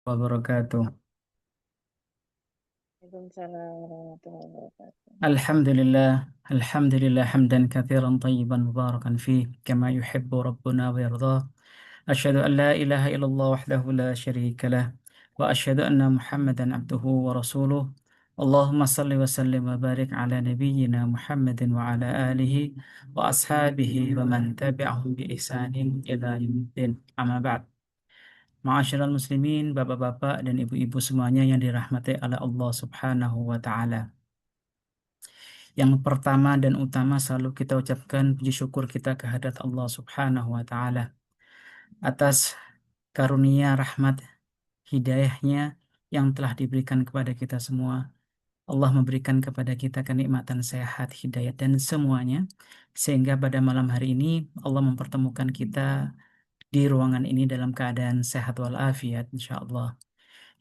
Wabarakatuh. Waalaikumsalam warahmatullahi wabarakatuh. Alhamdulillah, Alhamdulillah hamdan kathiran tayyiban mubarakan fih kama yuhibbu rabbuna wa yardah. Asyhadu an la ilaha illallah wahdahu la syarika lah wa asyhadu anna Muhammadan abduhu wa rasuluh. Allahumma salli wa sallim wa barik ala nabiyyina Muhammadin wa ala alihi wa ashabihi wa man tabi'ahum bi ihsanin ila yaumiddin. Amma ba'd. Ma'asyiral muslimin, bapak-bapak dan ibu-ibu semuanya yang dirahmati oleh Allah Subhanahu wa taala. Yang pertama dan utama selalu kita ucapkan puji syukur kita kehadirat Allah Subhanahu wa taala atas karunia rahmat hidayahnya yang telah diberikan kepada kita semua. Allah memberikan kepada kita kenikmatan sehat, hidayat dan semuanya sehingga pada malam hari ini Allah mempertemukan kita di ruangan ini dalam keadaan sehat walafiat insyaallah.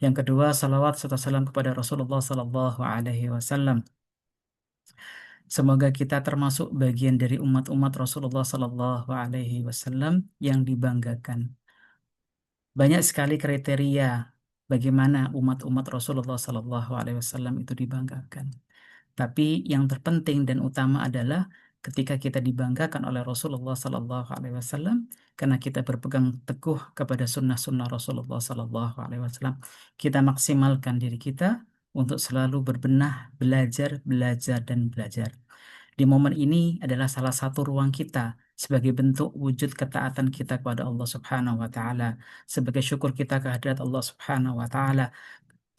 Yang kedua, salawat serta salam kepada Rasulullah Sallallahu Alaihi Wasallam. Semoga kita termasuk bagian dari umat-umat Rasulullah Sallallahu Alaihi Wasallam yang dibanggakan. Banyak sekali kriteria bagaimana umat-umat Rasulullah Sallallahu Alaihi Wasallam itu dibanggakan. Tapi yang terpenting dan utama adalah ketika kita dibanggakan oleh Rasulullah Sallallahu Alaihi Wasallam karena kita berpegang teguh kepada sunnah-sunnah Rasulullah Sallallahu Alaihi Wasallam, kita maksimalkan diri kita untuk selalu berbenah, belajar, belajar dan belajar. Di momen ini adalah salah satu ruang kita sebagai bentuk wujud ketaatan kita kepada Allah Subhanahu wa taala, sebagai syukur kita kehadirat Allah Subhanahu wa taala,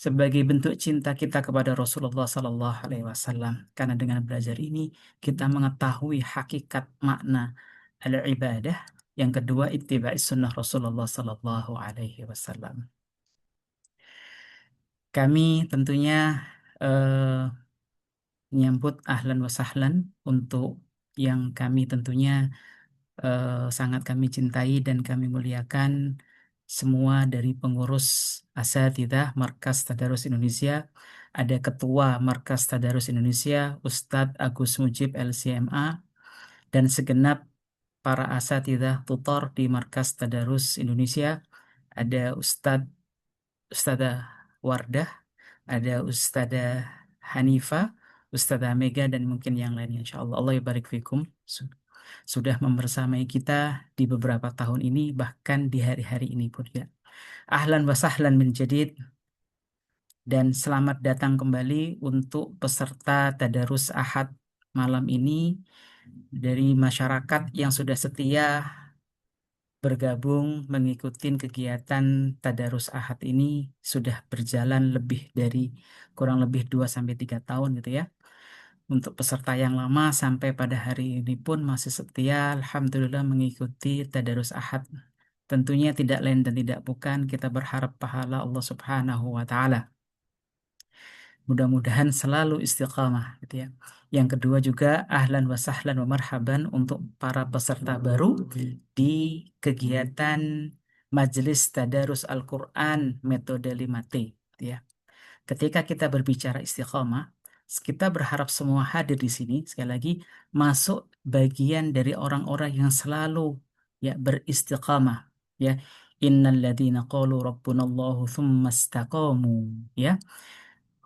sebagai bentuk cinta kita kepada Rasulullah Sallallahu Alaihi Wasallam. Karena dengan belajar ini kita mengetahui hakikat makna al-ibadah. Yang kedua, ittiba' sunnah Rasulullah Sallallahu Alaihi Wasallam. Kami tentunya eh, menyambut ahlan wa sahlan untuk yang kami tentunya sangat kami cintai dan kami muliakan semua dari pengurus Asatidzah Markas Tadarus Indonesia. Ada Ketua Markas Tadarus Indonesia, Ustadz Agus Mujib LCMA, dan segenap para asatidzah tutor di Markas Tadarus Indonesia. Ada Ustadzah Wardah, ada Ustadzah Hanifa, Ustadzah Mega, dan mungkin yang lainnya. Insya Allah, Allah yabarik fikum. Sudah membersamai kita di beberapa tahun ini, bahkan di hari-hari ini pun ya. Ahlan wa sahlan min jadid, dan selamat datang kembali untuk peserta Tadarus Ahad malam ini dari masyarakat yang sudah setia bergabung mengikuti kegiatan Tadarus Ahad ini sudah berjalan lebih dari kurang lebih 2 sampai 3 tahun gitu ya. Untuk peserta yang lama sampai pada hari ini pun masih setia, Alhamdulillah mengikuti Tadarus Ahad. Tentunya tidak lain dan tidak bukan kita berharap pahala Allah Subhanahu wa Ta'ala. Mudah-mudahan selalu istiqamah gitu ya. Yang kedua juga ahlan wa sahlan wa marhaban untuk para peserta baru di kegiatan Majelis Tadarus Al-Quran metode 5T gitu ya. Ketika kita berbicara istiqamah, kita berharap semua hadir di sini sekali lagi masuk bagian dari orang-orang yang selalu ya beristiqamah ya. Innalladzina qalu rabbunallahu tsumma istaqamu ya.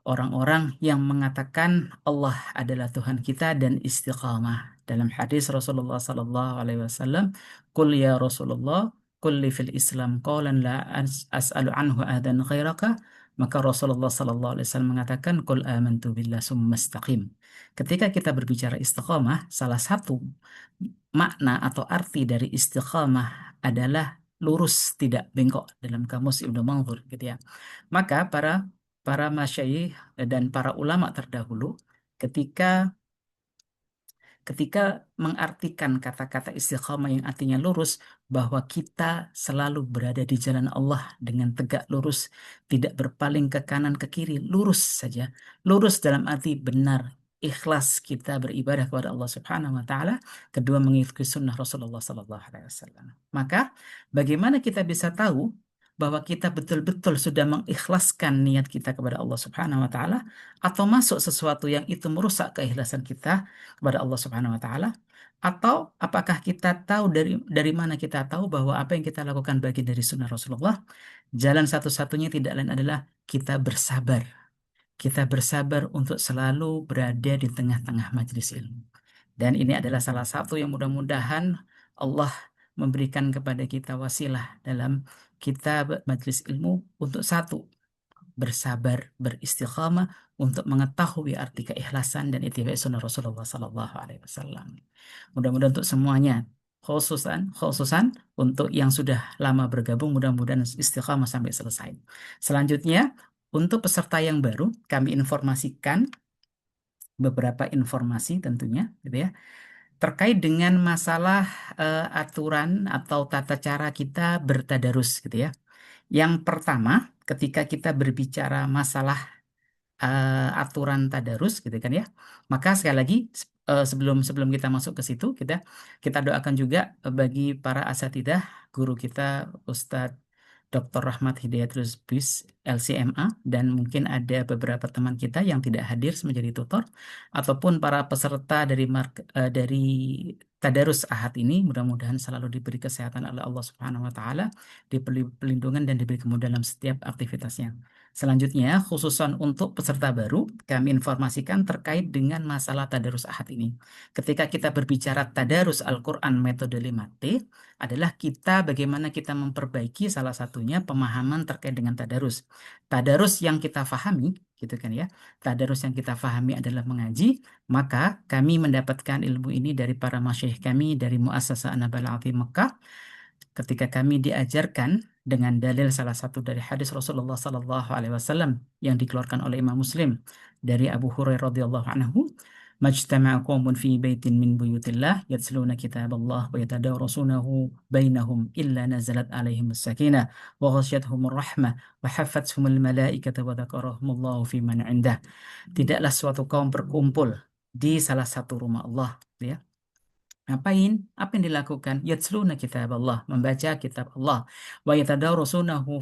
Orang-orang yang mengatakan Allah adalah Tuhan kita dan istiqamah. Dalam hadis Rasulullah sallallahu alaihi wasallam, "Qul ya Rasulullah, qul li fil Islam qawlan la as'alu anhu ahadan ghairaka." Maka Rasulullah sallallahu alaihi wasallam mengatakan, "Qul amantu billah summa istaqim." Ketika kita berbicara istiqamah, salah satu makna atau arti dari istiqamah adalah lurus tidak bengkok dalam kamus Ibnu Manzur gitu ya. Maka para para masyayikh dan para ulama terdahulu ketika ketika mengartikan kata-kata istiqamah yang artinya lurus, bahwa kita selalu berada di jalan Allah dengan tegak lurus, tidak berpaling ke kanan ke kiri, lurus saja. Lurus dalam arti benar, ikhlas kita beribadah kepada Allah Subhanahu wa taala, kedua mengikuti sunnah Rasulullah sallallahu alaihi wasallam. Maka bagaimana kita bisa tahu bahwa kita betul-betul sudah mengikhlaskan niat kita kepada Allah Subhanahu wa taala atau masuk sesuatu yang itu merusak keikhlasan kita kepada Allah Subhanahu wa taala, atau apakah kita tahu dari mana kita tahu bahwa apa yang kita lakukan bagian dari sunnah Rasulullah? Jalan satu-satunya tidak lain adalah kita bersabar. Kita bersabar untuk selalu berada di tengah-tengah majelis ilmu. Dan ini adalah salah satu yang mudah-mudahan Allah memberikan kepada kita wasilah dalam kita majelis ilmu untuk satu, bersabar, beristiqamah untuk mengetahui arti keikhlasan dan ittiba sunnah Rasulullah Sallallahu Alaihi Wasallam. Mudah-mudahan untuk semuanya, khususan untuk yang sudah lama bergabung, mudah-mudahan istiqamah sampai selesai. Selanjutnya, untuk peserta yang baru, kami informasikan beberapa informasi tentunya, gitu ya, terkait dengan masalah aturan atau tata cara kita bertadarus, gitu ya. Yang pertama, ketika kita berbicara masalah aturan tadarus gitu kan ya. Maka sekali lagi sebelum sebelum kita masuk ke situ kita kita doakan juga bagi para asatidah guru kita Ustadz Dr. Rahmat Hidayat Lubis LCMA dan mungkin ada beberapa teman kita yang tidak hadir menjadi tutor ataupun para peserta dari Tadarus Ahad ini mudah-mudahan selalu diberi kesehatan oleh Allah Subhanahu wa taala, diberi pelindungan dan diberi kemudahan dalam setiap aktivitasnya. Selanjutnya, khususan untuk peserta baru, kami informasikan terkait dengan masalah Tadarus Ahad ini. Ketika kita berbicara Tadarus Al-Quran metode 5T, adalah kita bagaimana kita memperbaiki salah satunya pemahaman terkait dengan Tadarus. Tadarus yang kita fahami, gitu kan ya, Tadarus yang kita fahami adalah mengaji, maka kami mendapatkan ilmu ini dari para masyayikh kami, dari Muassasah An-Nabail Azim Mekah, ketika kami diajarkan dengan dalil salah satu dari hadis Rasulullah Sallallahu Alaihi Wasallam yang dikeluarkan oleh Imam Muslim dari Abu Hurairah radhiyallahu anhu, majtama'a qaumun fi baitin min buyutillah yatsluna kitaballah wa yatadarasunahu bainahum illa nazalat alaihim as-sakinah wa ghasyiyatuhumur rahmah wa haffathumul malaikatu wa dzakarahumullahu fi man indah. Tidaklah suatu kaum berkumpul di salah satu rumah Allah, ya. Ngapain? Apa yang dilakukan? Yatsluna kitab Allah, membaca kitab Allah. Wa yatadarasunahu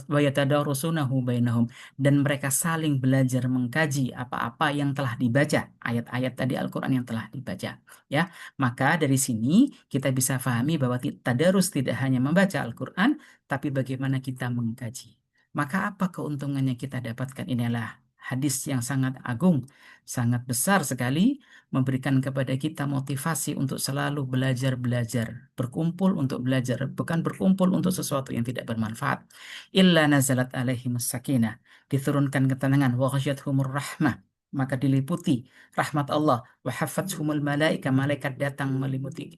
wa yatadarasunahu bainahum, dan mereka saling belajar mengkaji apa-apa yang telah dibaca, ayat-ayat tadi Al-Qur'an yang telah dibaca, ya. Maka dari sini kita bisa pahami bahwa tadarus tidak hanya membaca Al-Qur'an, tapi bagaimana kita mengkaji. Maka apa keuntungannya kita dapatkan? Inilah hadis yang sangat agung, sangat besar sekali, memberikan kepada kita motivasi untuk selalu belajar-belajar, berkumpul untuk belajar, bukan berkumpul untuk sesuatu yang tidak bermanfaat. Illa nazalat alaihimus sakinah, diturunkan ketenangan, wa ghasyiyatuhumur rahmah, maka diliputi rahmat Allah, wa haffathumul malaika, malaikat datang meliputi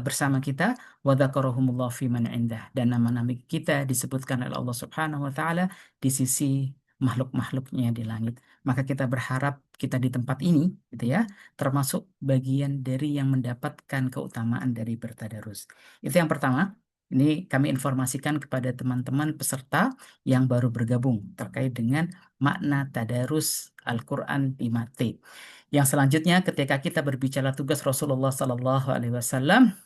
bersama kita, wa dzakarahumullah fi man indah, dan nama-nama kita disebutkan oleh Allah Subhanahu wa taala di sisi makhluk-makhluknya di langit. Maka kita berharap kita di tempat ini, gitu ya, termasuk bagian dari yang mendapatkan keutamaan dari bertadarus. Itu yang pertama. Ini kami informasikan kepada teman-teman peserta yang baru bergabung terkait dengan makna tadarus Al-Quran 5T. Yang selanjutnya, ketika kita berbicara tugas Rasulullah Sallallahu Alaihi Wasallam,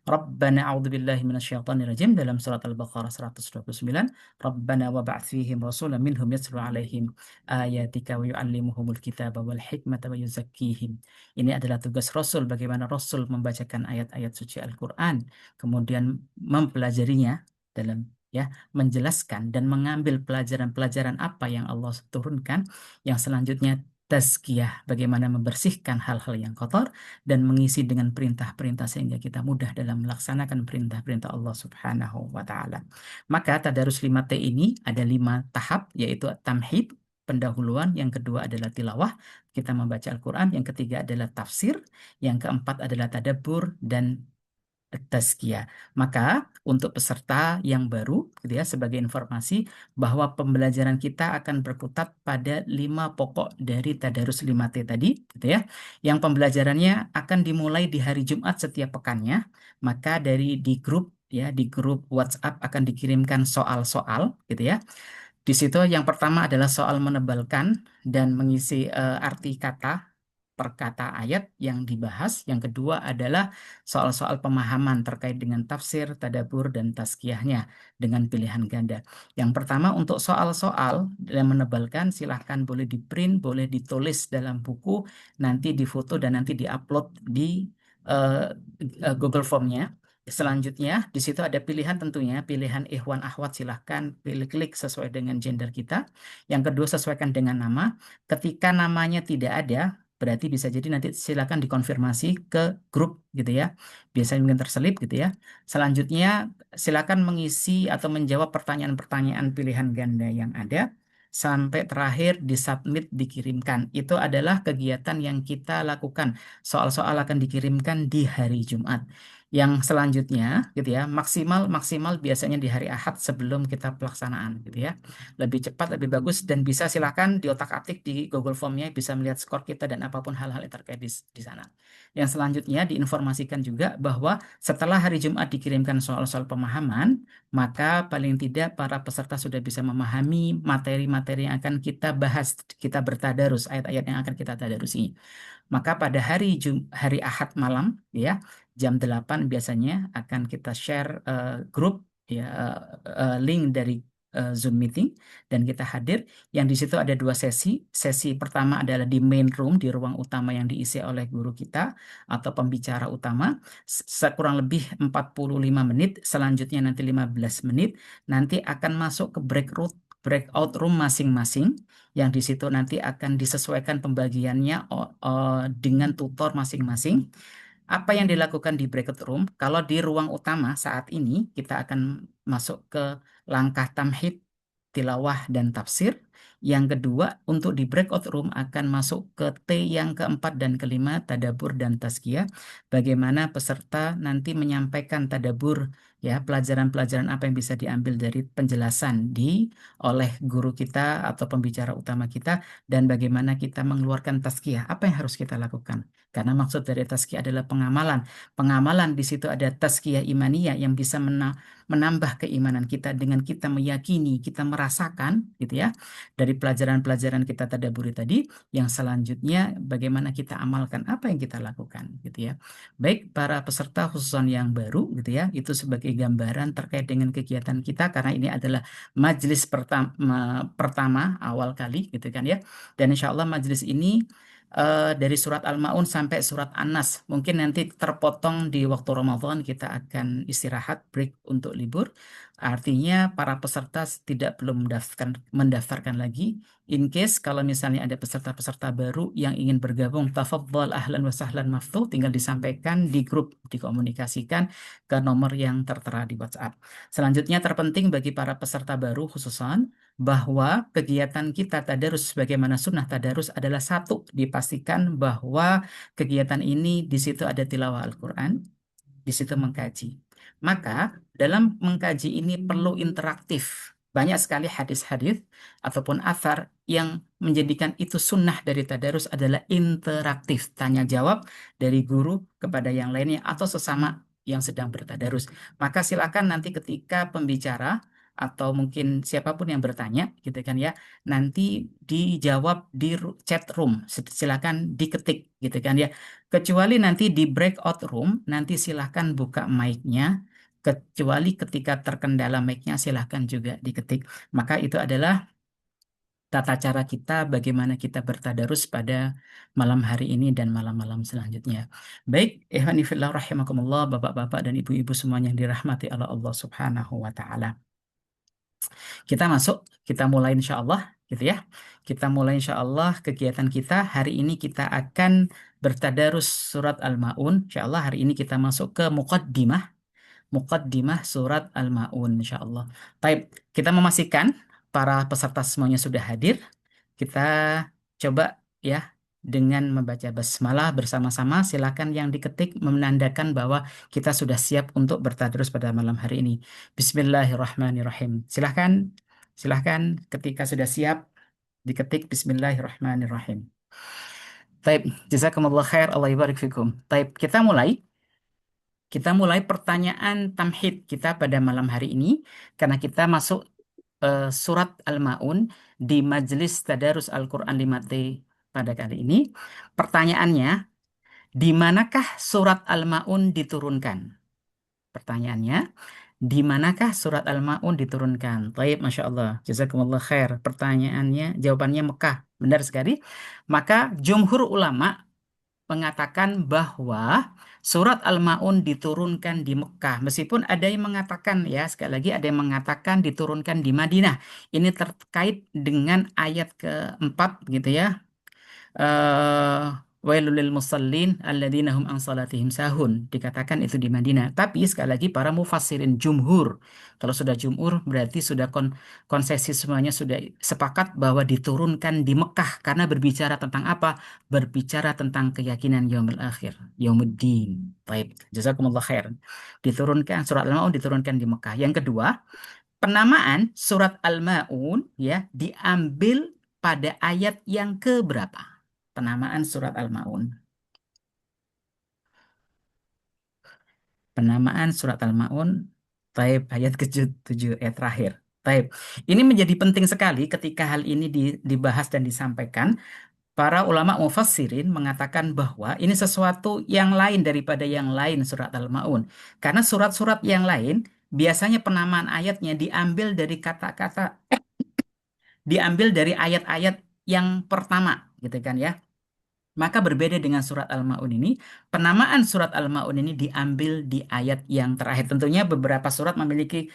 Rabbana a'udzubillahi minasyaitonir rajim, dalam surat Al-Baqarah 129, Rabbana wab'ats fihim rasulan minhum yatlu 'alaihim ayatika wa yu'allimuhumul kitaba wal hikmata wa yuzakkihim. Ini adalah tugas Rasul, bagaimana Rasul membacakan ayat-ayat suci Al-Qur'an, kemudian mempelajarinya dalam, ya, menjelaskan dan mengambil pelajaran-pelajaran apa yang Allah turunkan, yang selanjutnya tazkiyah, bagaimana membersihkan hal-hal yang kotor dan mengisi dengan perintah-perintah sehingga kita mudah dalam melaksanakan perintah-perintah Allah Subhanahu wa taala. Maka tadarus 5T ini ada 5 tahap, yaitu tamhid, pendahuluan, yang kedua adalah tilawah, kita membaca Al-Qur'an, yang ketiga adalah tafsir, yang keempat adalah tadabbur dan tazkiyah. Maka untuk peserta yang baru, gitu ya, sebagai informasi bahwa pembelajaran kita akan berkutat pada 5 pokok dari Tadarus 5T tadi, gitu ya. Yang pembelajarannya akan dimulai di hari Jumat setiap pekannya. Maka di grup, ya, di grup WhatsApp akan dikirimkan soal-soal, gitu ya. Di situ yang pertama adalah soal menebalkan dan mengisi arti kata per kata ayat yang dibahas. Yang kedua adalah soal-soal pemahaman terkait dengan tafsir, tadabur, dan tazkiyahnya dengan pilihan ganda. Yang pertama untuk soal-soal yang menebalkan, silahkan boleh di print, boleh ditulis dalam buku, nanti difoto dan nanti diupload di Google Form-nya. Selanjutnya, di situ ada pilihan tentunya, pilihan ikhwan akhwat silahkan pilih klik sesuai dengan gender kita. Yang kedua, sesuaikan dengan nama. Ketika namanya tidak ada, berarti bisa jadi nanti silakan dikonfirmasi ke grup gitu ya. Biasanya mungkin terselip gitu ya. Selanjutnya, silakan mengisi atau menjawab pertanyaan-pertanyaan pilihan ganda yang ada. Sampai terakhir disubmit dikirimkan. Itu adalah kegiatan yang kita lakukan. Soal-soal akan dikirimkan di hari Jumat. Yang selanjutnya gitu ya, maksimal maksimal biasanya di hari Ahad sebelum kita pelaksanaan gitu ya. Lebih cepat lebih bagus dan bisa silakan diotak-atik di Google Form-nya, bisa melihat skor kita dan apapun hal-hal yang terkait di sana. Yang selanjutnya diinformasikan juga bahwa setelah hari Jumat dikirimkan soal-soal pemahaman, maka paling tidak para peserta sudah bisa memahami materi-materi yang akan kita bahas, kita bertadarus, ayat-ayat yang akan kita tadarusi. Maka pada hari Ahad malam ya, jam 8 biasanya akan kita share grup ya, link dari Zoom meeting dan kita hadir, yang di situ ada dua sesi. Sesi pertama adalah di main room, di ruang utama yang diisi oleh guru kita atau pembicara utama, sekurang lebih 45 menit. Selanjutnya nanti 15 menit nanti akan masuk ke breakout room masing-masing, yang di situ nanti akan disesuaikan pembagiannya dengan tutor masing-masing. Apa yang dilakukan di breakout room? Kalau di ruang utama saat ini kita akan masuk ke langkah tamhid, tilawah, dan tafsir. Yang kedua, untuk di breakout room akan masuk ke T yang keempat dan kelima, tadabur dan tazkiyah. Bagaimana peserta nanti menyampaikan tadabur, ya, pelajaran-pelajaran apa yang bisa diambil dari penjelasan oleh guru kita atau pembicara utama kita, dan bagaimana kita mengeluarkan tazkiyah, apa yang harus kita lakukan. Karena maksud dari tazkiyah adalah pengamalan. Pengamalan di situ ada tazkiyah imaniyah yang bisa menambah keimanan kita dengan kita meyakini, kita merasakan gitu ya, dari pelajaran-pelajaran kita tadaburi tadi. Yang selanjutnya bagaimana kita amalkan apa yang kita lakukan gitu ya. Baik para peserta khususan yang baru gitu ya, itu sebagai gambaran terkait dengan kegiatan kita karena ini adalah majelis pertama awal kali gitu kan ya. Dan insya Allah majelis ini dari surat Al-Maun sampai surat An-Nas. Mungkin nanti terpotong di waktu Ramadan kita akan istirahat, break untuk libur. Artinya para peserta tidak perlu mendaftarkan lagi. In case kalau misalnya ada peserta-peserta baru yang ingin bergabung, tafadhol ahlan wa sahlan maftuh, tinggal disampaikan di grup, dikomunikasikan ke nomor yang tertera di WhatsApp. Selanjutnya terpenting bagi para peserta baru khususan bahwa kegiatan kita tadarus sebagaimana sunnah tadarus adalah satu, dipastikan bahwa kegiatan ini di situ ada tilawah Al-Quran, di situ mengkaji. Maka dalam mengkaji ini perlu interaktif. Banyak sekali hadis-hadis ataupun athar yang menjadikan itu sunnah dari tadarus adalah interaktif. Tanya jawab dari guru kepada yang lainnya atau sesama yang sedang bertadarus. Maka silakan nanti ketika pembicara atau mungkin siapapun yang bertanya gitu kan ya, nanti dijawab di chat room, silakan diketik gitu kan ya. Kecuali nanti di breakout room, nanti silahkan buka mic-nya. Kecuali ketika terkendala mic-nya, silahkan juga diketik. Maka itu adalah tata cara kita bagaimana kita bertadarus pada malam hari ini dan malam-malam selanjutnya. Baik, ikhwani fillah rahimakumullah, bapak-bapak dan ibu-ibu semuanya yang dirahmati oleh Allah Subhanahu wa taala. Kita masuk, kita mulai insya Allah gitu ya. Kita mulai insya Allah kegiatan kita. Hari ini kita akan bertadarus surat Al-Maun. Insya Allah hari ini kita masuk ke Muqaddimah surat Al-Maun insya Allah. Baik, kita memastikan para peserta semuanya sudah hadir. Kita coba ya dengan membaca basmalah bersama-sama. Silakan yang diketik menandakan bahwa kita sudah siap untuk bertadarus pada malam hari ini. Bismillahirrahmanirrahim. Silahkan, silahkan ketika sudah siap diketik Bismillahirrahmanirrahim. Taib, jazakumullah khair, Allah ibarik fikum. Taib, kita mulai. Kita mulai pertanyaan tamhid kita pada malam hari ini karena kita masuk surat Al-Maun di Majelis Tadarus Al-Quran 5T pada kali ini. Pertanyaannya, di manakah surat Al-Maun diturunkan? Pertanyaannya, di manakah surat Al-Maun diturunkan? Baik, Masya Allah. Jazakumullah khair. Pertanyaannya, jawabannya Mekah. Benar sekali. Maka jumhur ulama mengatakan bahwa surat Al-Maun diturunkan di Mekah. Meskipun ada yang mengatakan, ya sekali lagi ada yang mengatakan diturunkan di Madinah. Ini terkait dengan ayat keempat gitu ya. eh Wailul lil musallin alladzina hum an salatihim sahun, dikatakan itu di Madinah. Tapi sekali lagi para mufassirin jumhur, kalau sudah jumhur berarti sudah konsesi semuanya sudah sepakat bahwa diturunkan di Mekah karena berbicara tentang apa? Berbicara tentang keyakinan yaumil akhir, yaumuddin. Baik, jazakumullah khair. Diturunkan surat Al-Maun diturunkan di Mekah. Yang kedua, penamaan surat Al-Maun ya diambil pada ayat yang keberapa? Penamaan surat Al-Maun. Penamaan surat Al-Maun, taib ayat ke-7 ayat terakhir. Taib. Ini menjadi penting sekali ketika hal ini dibahas dan disampaikan. Para ulama mufassirin mengatakan bahwa ini sesuatu yang lain daripada yang lain surat Al-Maun. Karena surat-surat yang lain biasanya penamaan ayatnya diambil dari ayat-ayat yang pertama, gitu kan ya. Maka berbeda dengan surat Al-Maun ini, penamaan surat Al-Maun ini diambil di ayat yang terakhir. Tentunya beberapa surat memiliki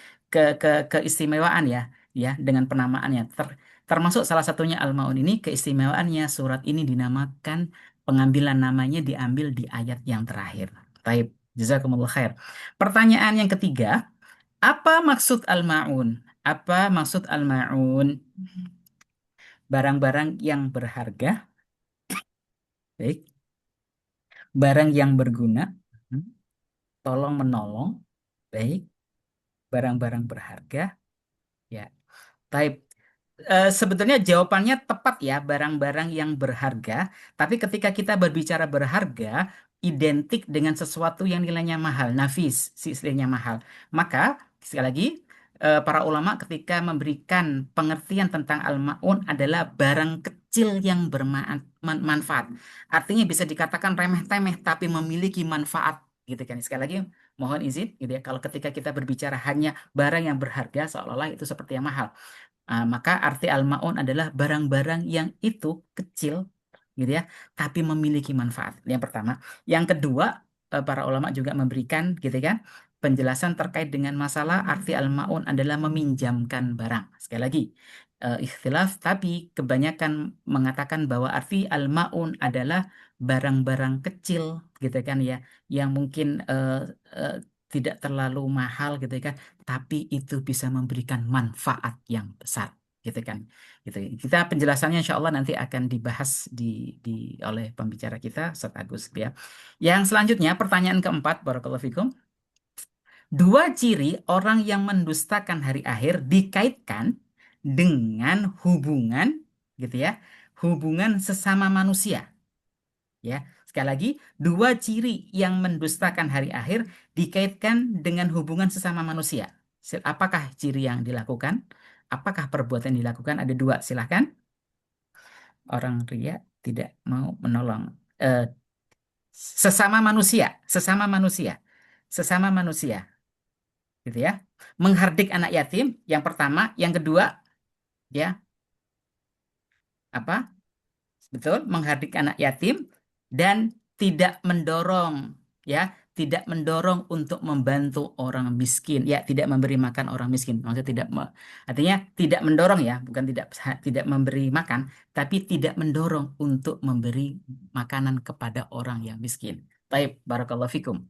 keistimewaan ya, ya dengan penamaannya. Termasuk salah satunya Al-Maun ini keistimewaannya surat ini dinamakan pengambilan namanya diambil di ayat yang terakhir. Taib, jazakumullah khair. Pertanyaan yang ketiga, apa maksud Al-Maun? Apa maksud Al-Maun? Barang-barang yang berharga, baik, barang yang berguna, hmm, tolong menolong, baik, barang-barang berharga, ya. Type. Sebetulnya jawabannya tepat ya, barang-barang yang berharga. Tapi ketika kita berbicara berharga, identik dengan sesuatu yang nilainya mahal, nafis, istilahnya mahal. Maka, sekali lagi, para ulama ketika memberikan pengertian tentang al-ma'un adalah barang kecil yang bermanfaat. Artinya bisa dikatakan remeh-temeh, tapi memiliki manfaat. Gitu kan. Sekali lagi, mohon izin, gitu ya. Kalau ketika kita berbicara hanya barang yang berharga, seolah-olah itu seperti yang mahal. Maka arti al-ma'un adalah barang-barang yang itu kecil, gitu ya, tapi memiliki manfaat. Yang pertama. Yang kedua, para ulama juga memberikan, gitu kan, penjelasan terkait dengan masalah arti al-ma'un adalah meminjamkan barang. Sekali lagi, ikhtilaf, tapi kebanyakan mengatakan bahwa arti al-ma'un adalah barang-barang kecil, gitu kan ya, yang mungkin eh, tidak terlalu mahal, gitu kan, tapi itu bisa memberikan manfaat yang besar, gitu kan. Gitu. Kita penjelasannya insya Allah nanti akan dibahas di oleh pembicara kita Ustaz Agus ya. Yang selanjutnya pertanyaan keempat, Barakallahu fikum. Dua ciri orang yang mendustakan hari akhir dikaitkan dengan hubungan, gitu ya, hubungan sesama manusia. Ya, sekali lagi, dua ciri yang mendustakan hari akhir dikaitkan dengan hubungan sesama manusia. Apakah ciri yang dilakukan? Apakah perbuatan yang dilakukan? Ada dua, silahkan. Orang ria tidak mau menolong. Eh, Sesama manusia, sesama manusia, sesama manusia, gitu ya. Menghardik anak yatim, yang pertama. Yang kedua, ya, apa? Betul, menghardik anak yatim dan tidak mendorong, ya, tidak mendorong untuk membantu orang miskin, ya, tidak memberi makan orang miskin. Maksudnya artinya tidak mendorong ya, bukan tidak memberi makan, tapi tidak mendorong untuk memberi makanan kepada orang yang miskin. Baik, barakallahu fikum.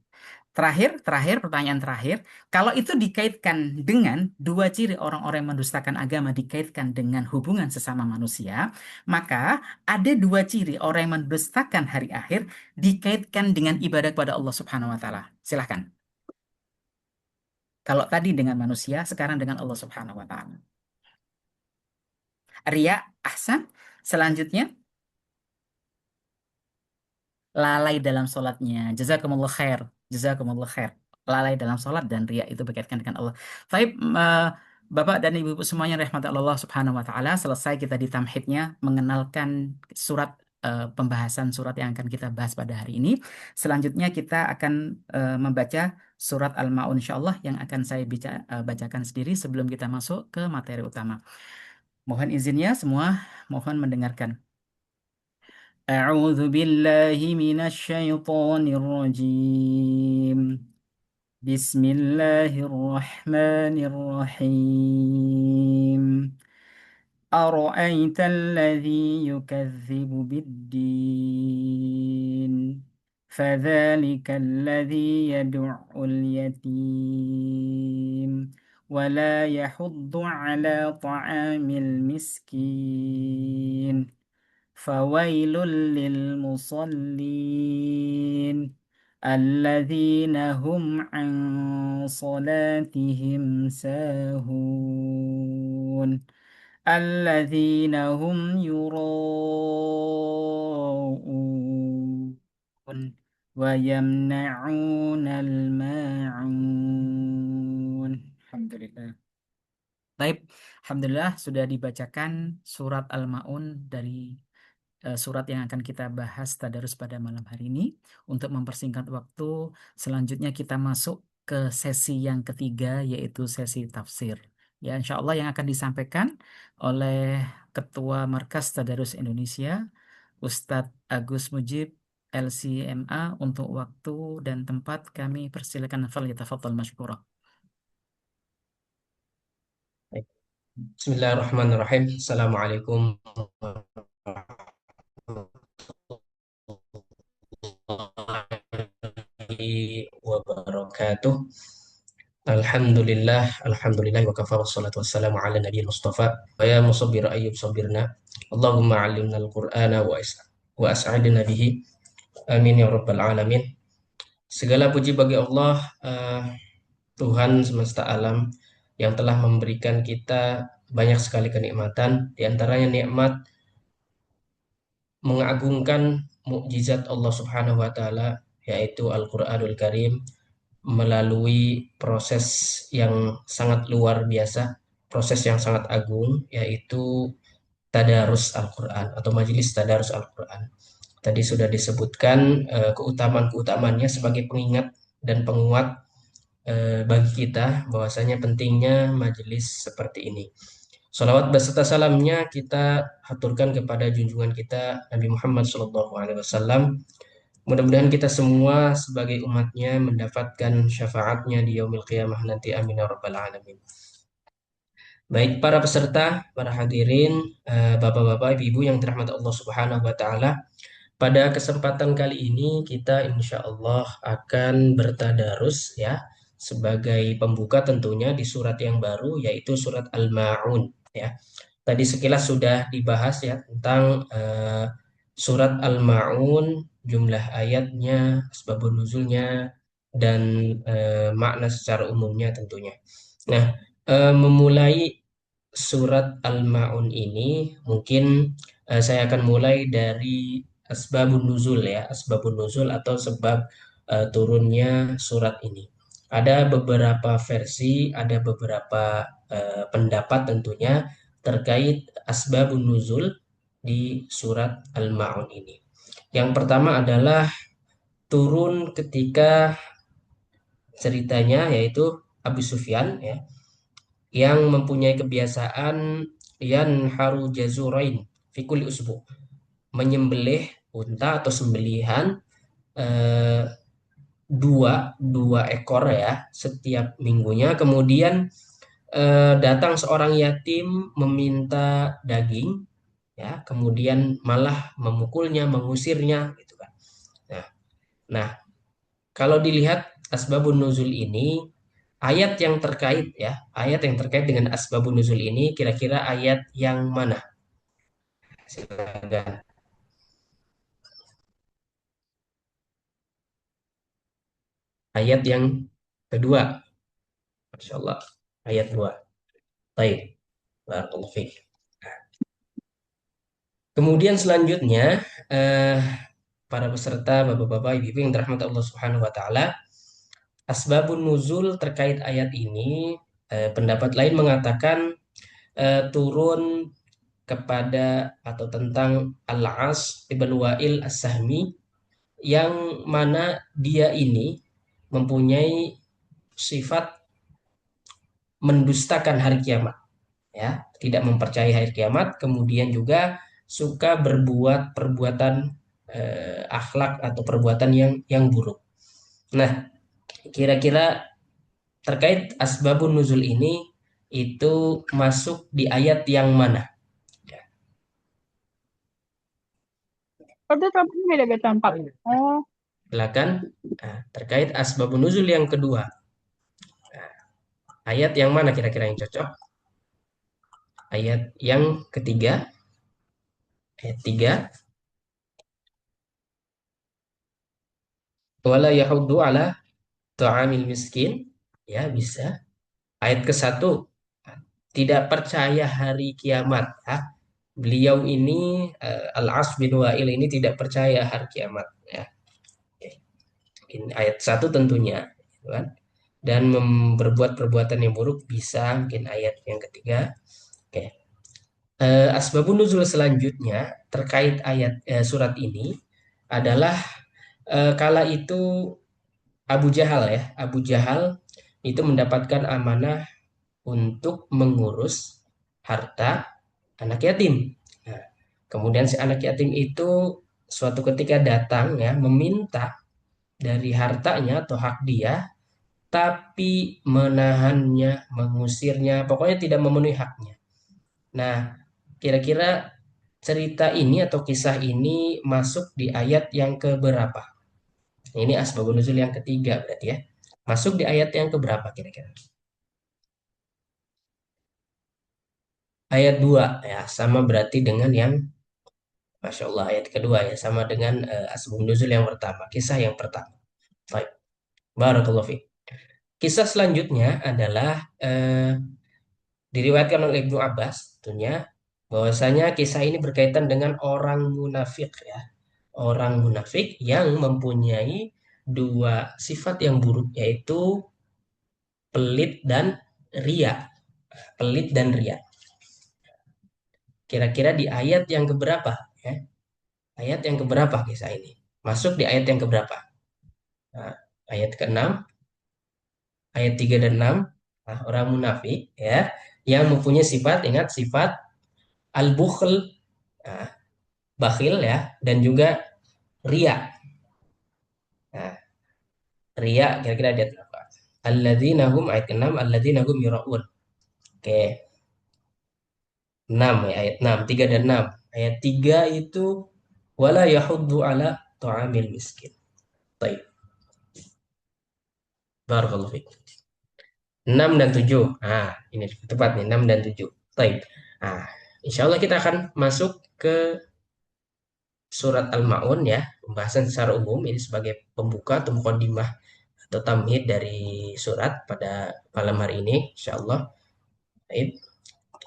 Terakhir, pertanyaan terakhir. Kalau itu dikaitkan dengan dua ciri orang-orang yang mendustakan agama dikaitkan dengan hubungan sesama manusia, maka ada dua ciri orang yang mendustakan hari akhir dikaitkan dengan ibadah kepada Allah Subhanahu wa taala. Silahkan. Kalau tadi dengan manusia, sekarang dengan Allah Subhanahu wa taala. Ria, ahsan. Selanjutnya, lalai dalam sholatnya. Jazakumullah khair. Jazakumullah khair. Lalai dalam sholat dan riya itu berkaitan dengan Allah. Baik, Bapak dan Ibu semuanya rahmat Allah Subhanahu wa taala, selesai kita di tamhidnya mengenalkan surat, pembahasan surat yang akan kita bahas pada hari ini. Selanjutnya kita akan membaca surat Al-Maun insyaallah yang akan saya bacakan sendiri sebelum kita masuk ke materi utama. Mohon izinnya semua, mohon mendengarkan. أعوذ بالله من الشيطان الرجيم. بسم الله الرحمن الرحيم. أرأيت الذي يكذب بالدين، فذلك الذي يدع اليتيم ولا يحض على طعام المسكين، فويل للمصلين الذين هم عن صلاتهم ساهون الذين هم يراءون ويمنعون الماعون. Alhamdulillah. Baik, Alhamdulillah sudah dibacakan surat Al-Maun dari surat yang akan kita bahas tadarus pada malam hari ini. Untuk mempersingkat waktu, selanjutnya kita masuk ke sesi yang ketiga, yaitu sesi tafsir. Ya, insya Allah yang akan disampaikan oleh Ketua Markas Tadarus Indonesia, Ustadz Agus Mujib, LCMA. Untuk waktu dan tempat kami persilakan, falyatafaddal masykurah. Baik. Bismillahirrahmanirrahim. Assalamualaikum warahmatullahi wabarakatuh. Alhamdulillah wa kafa wassalatu wassalamu ala nabiyil mustafa wa ya musabbir ayyub sabirna. Allahumma alimna al-Qur'ana wa as'adna bihi. Amin ya rabbal alamin. Segala puji bagi Allah, Tuhan semesta alam yang telah memberikan kita banyak sekali kenikmatan, di antaranya nikmat mengagungkan mukjizat Allah Subhanahu wa taala, yaitu Al-Qur'anul Karim, melalui proses yang sangat luar biasa, proses yang sangat agung, yaitu tadarus Al-Qur'an atau majelis tadarus Al-Qur'an. Tadi sudah disebutkan keutamaan-keutamaannya sebagai pengingat dan penguat bagi kita bahwasanya pentingnya majelis seperti ini. Salawat beserta salamnya kita haturkan kepada junjungan kita Nabi Muhammad SAW. Mudah-mudahan kita semua sebagai umatnya mendapatkan syafaatnya di yaumil qiyamah nanti. Amin ya rabbal alamin. Baik para peserta, para hadirin, bapak-bapak, ibu-ibu yang dirahmati Allah Subhanahu wa taala. Pada kesempatan kali ini kita insya Allah akan bertadarus ya, sebagai pembuka tentunya di surat yang baru, yaitu surat Al-Ma'un ya. Tadi sekilas sudah dibahas ya tentang surat Al-Ma'un, jumlah ayatnya, asbabun nuzulnya, dan makna secara umumnya tentunya. Nah, memulai surat Al-Ma'un ini mungkin saya akan mulai dari asbabun nuzul ya, asbabun nuzul atau sebab turunnya surat ini. Ada beberapa versi, ada beberapa pendapat tentunya terkait asbabun nuzul di surat Al-Ma'un ini. Yang pertama adalah turun ketika ceritanya yaitu Abu Sufyan ya, yang mempunyai kebiasaan haru jazurain fikul usbu, menyembelih unta atau sembelihan eh, dua ekor ya setiap minggunya. Kemudian datang seorang yatim meminta daging ya, kemudian malah memukulnya, mengusirnya gitu kan. Nah, nah kalau dilihat asbabun nuzul ini, ayat yang terkait ya, ayat yang terkait dengan asbabun nuzul ini kira-kira ayat yang mana? Silakan. Ayat yang kedua. Masya Allah. Ayat 2. Baik. Barakallahu fiik. Kemudian selanjutnya, eh, para peserta, bapak-bapak, ibu-ibu yang dirahmati Allah Subhanahu wa taala, asbabun nuzul terkait ayat ini, pendapat lain mengatakan turun kepada atau tentang Al-As ibn Wa'il As-Sahmi, yang mana dia ini mempunyai sifat mendustakan hari kiamat ya, tidak mempercayai hari kiamat, kemudian juga suka berbuat perbuatan akhlak atau perbuatan yang buruk. Nah, kira-kira terkait asbabun nuzul ini itu masuk di ayat yang mana? Itu tampaknya beda-beda tempat. Oh, Silakan. Nah, terkait asbabun nuzul yang kedua, ayat yang mana kira-kira yang cocok? Ayat yang ketiga, ayat 3, wala yahuddu ala ta'amil miskin, ya bisa. Ayat ke-1, tidak percaya hari kiamat. Ya. Beliau ini Al-As bin Wa'il ini tidak percaya hari kiamat. Ya. Oke. Ini ayat 1 tentunya, gitu kan? Dan berbuat perbuatan yang buruk bisa, mungkin ayat yang ketiga. Oke. Asbabun nuzul selanjutnya terkait ayat surat ini adalah kala itu Abu Jahal ya, Abu Jahal itu mendapatkan amanah untuk mengurus harta anak yatim. Nah, kemudian si anak yatim itu suatu ketika datang ya meminta dari hartanya atau hak dia, tapi menahannya, mengusirnya, pokoknya tidak memenuhi haknya. Nah, kira-kira cerita ini atau kisah ini masuk di ayat yang keberapa? Ini asbabun nuzul yang ketiga berarti ya. Masuk di ayat yang keberapa kira-kira? Ayat 2 ya, sama berarti dengan yang Masya Allah ayat kedua ya, sama dengan asbabun nuzul yang pertama, kisah yang pertama. Baik, barakallahu fiik. Kisah selanjutnya adalah diriwayatkan oleh Ibnu Abbas tentunya bahwasanya kisah ini berkaitan dengan orang munafik ya. Orang munafik yang mempunyai dua sifat yang buruk yaitu pelit dan ria. Pelit dan ria. Kira-kira di ayat yang keberapa ya? Ayat yang keberapa kisah ini? Masuk di ayat yang keberapa? Nah, ayat ke-6, ayat 3 dan 6. Nah, orang munafik ya yang mempunyai sifat, ingat sifat al-bukhl, nah, bakhil ya, dan juga ria. Nah, ria kira-kira dia apa? Alladzina hum ayat ke-6, alladzina hum yura'un. Oke, 6 ya, ayat 6, 3 dan 6. Ayat 3 itu wala yahuddu ala ta'amil miskin. Baik, barakallahu fiik. 6 dan 7. Nah, ini tepat nih 6 dan 7. Baik. Nah, insya Allah kita akan masuk ke surat Al-Ma'un ya, pembahasan secara umum ini sebagai pembuka atau mukadimah atau tamhid dari surat pada malam hari ini, insya Allah. Baik,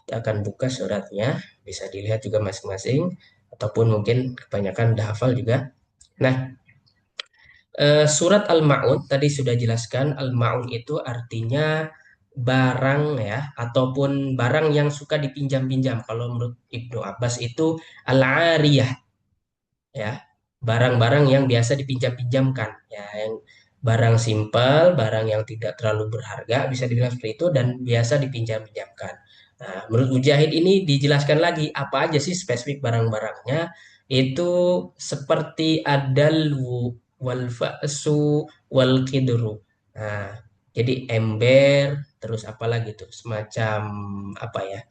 kita akan buka suratnya, bisa dilihat juga masing-masing, ataupun mungkin kebanyakan udah hafal juga. Nah, surat Al-Ma'un tadi sudah jelaskan, Al-Ma'un itu artinya barang ya, ataupun barang yang suka dipinjam-pinjam. Kalau menurut Ibnu Abbas itu al-ariyah ya, barang-barang yang biasa dipinjam-pinjamkan ya, yang barang simpel, barang yang tidak terlalu berharga bisa dibilang seperti itu dan biasa dipinjam-pinjamkan. Nah, menurut Mujahid ini dijelaskan lagi apa aja sih spesifik barang-barangnya, itu seperti adalwu wal fa'su wal qidru. Nah, jadi ember terus apa lagi tuh semacam apa ya,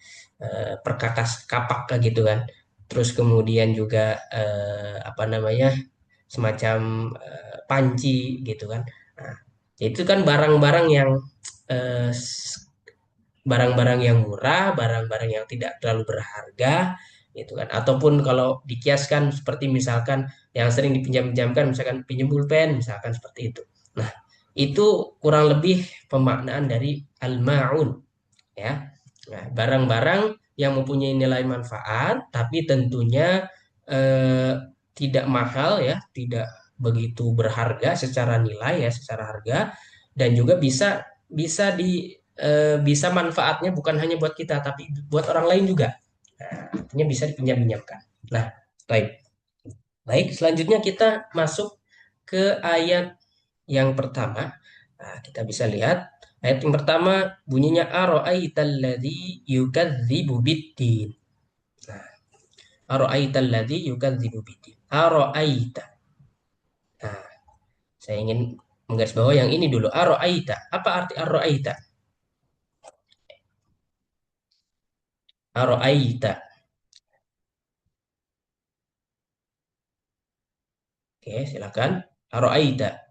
perkakas kapak kayak gitu kan. Terus kemudian juga apa namanya semacam panci gitu kan. Nah, itu kan barang-barang yang eh, s- barang-barang yang murah, barang-barang yang tidak terlalu berharga gitu kan. Ataupun kalau dikiaskan seperti misalkan yang sering dipinjam-pinjamkan misalkan pinjam pulpen misalkan seperti itu. Nah, itu kurang lebih pemaknaan dari al-ma'un ya. Nah, barang-barang yang mempunyai nilai manfaat tapi tentunya eh, tidak mahal ya, tidak begitu berharga secara nilai ya, secara harga dan juga bisa bisa bisa manfaatnya bukan hanya buat kita tapi buat orang lain juga. Nah, artinya bisa dipinjam-pinjamkan. Nah, baik. Baik, selanjutnya kita masuk ke ayat yang pertama. Nah, kita bisa lihat ayat yang pertama bunyinya ara'aital ladzi yukadzibu biddin. Nah, Ara'aital ladzi yukadzibu biddin. Ara'aita. Nah, saya ingin menggarisbawahi yang ini dulu. Ara'aita. Apa arti ara'aita? Ara'aita. Oke, silakan. Ara'aita.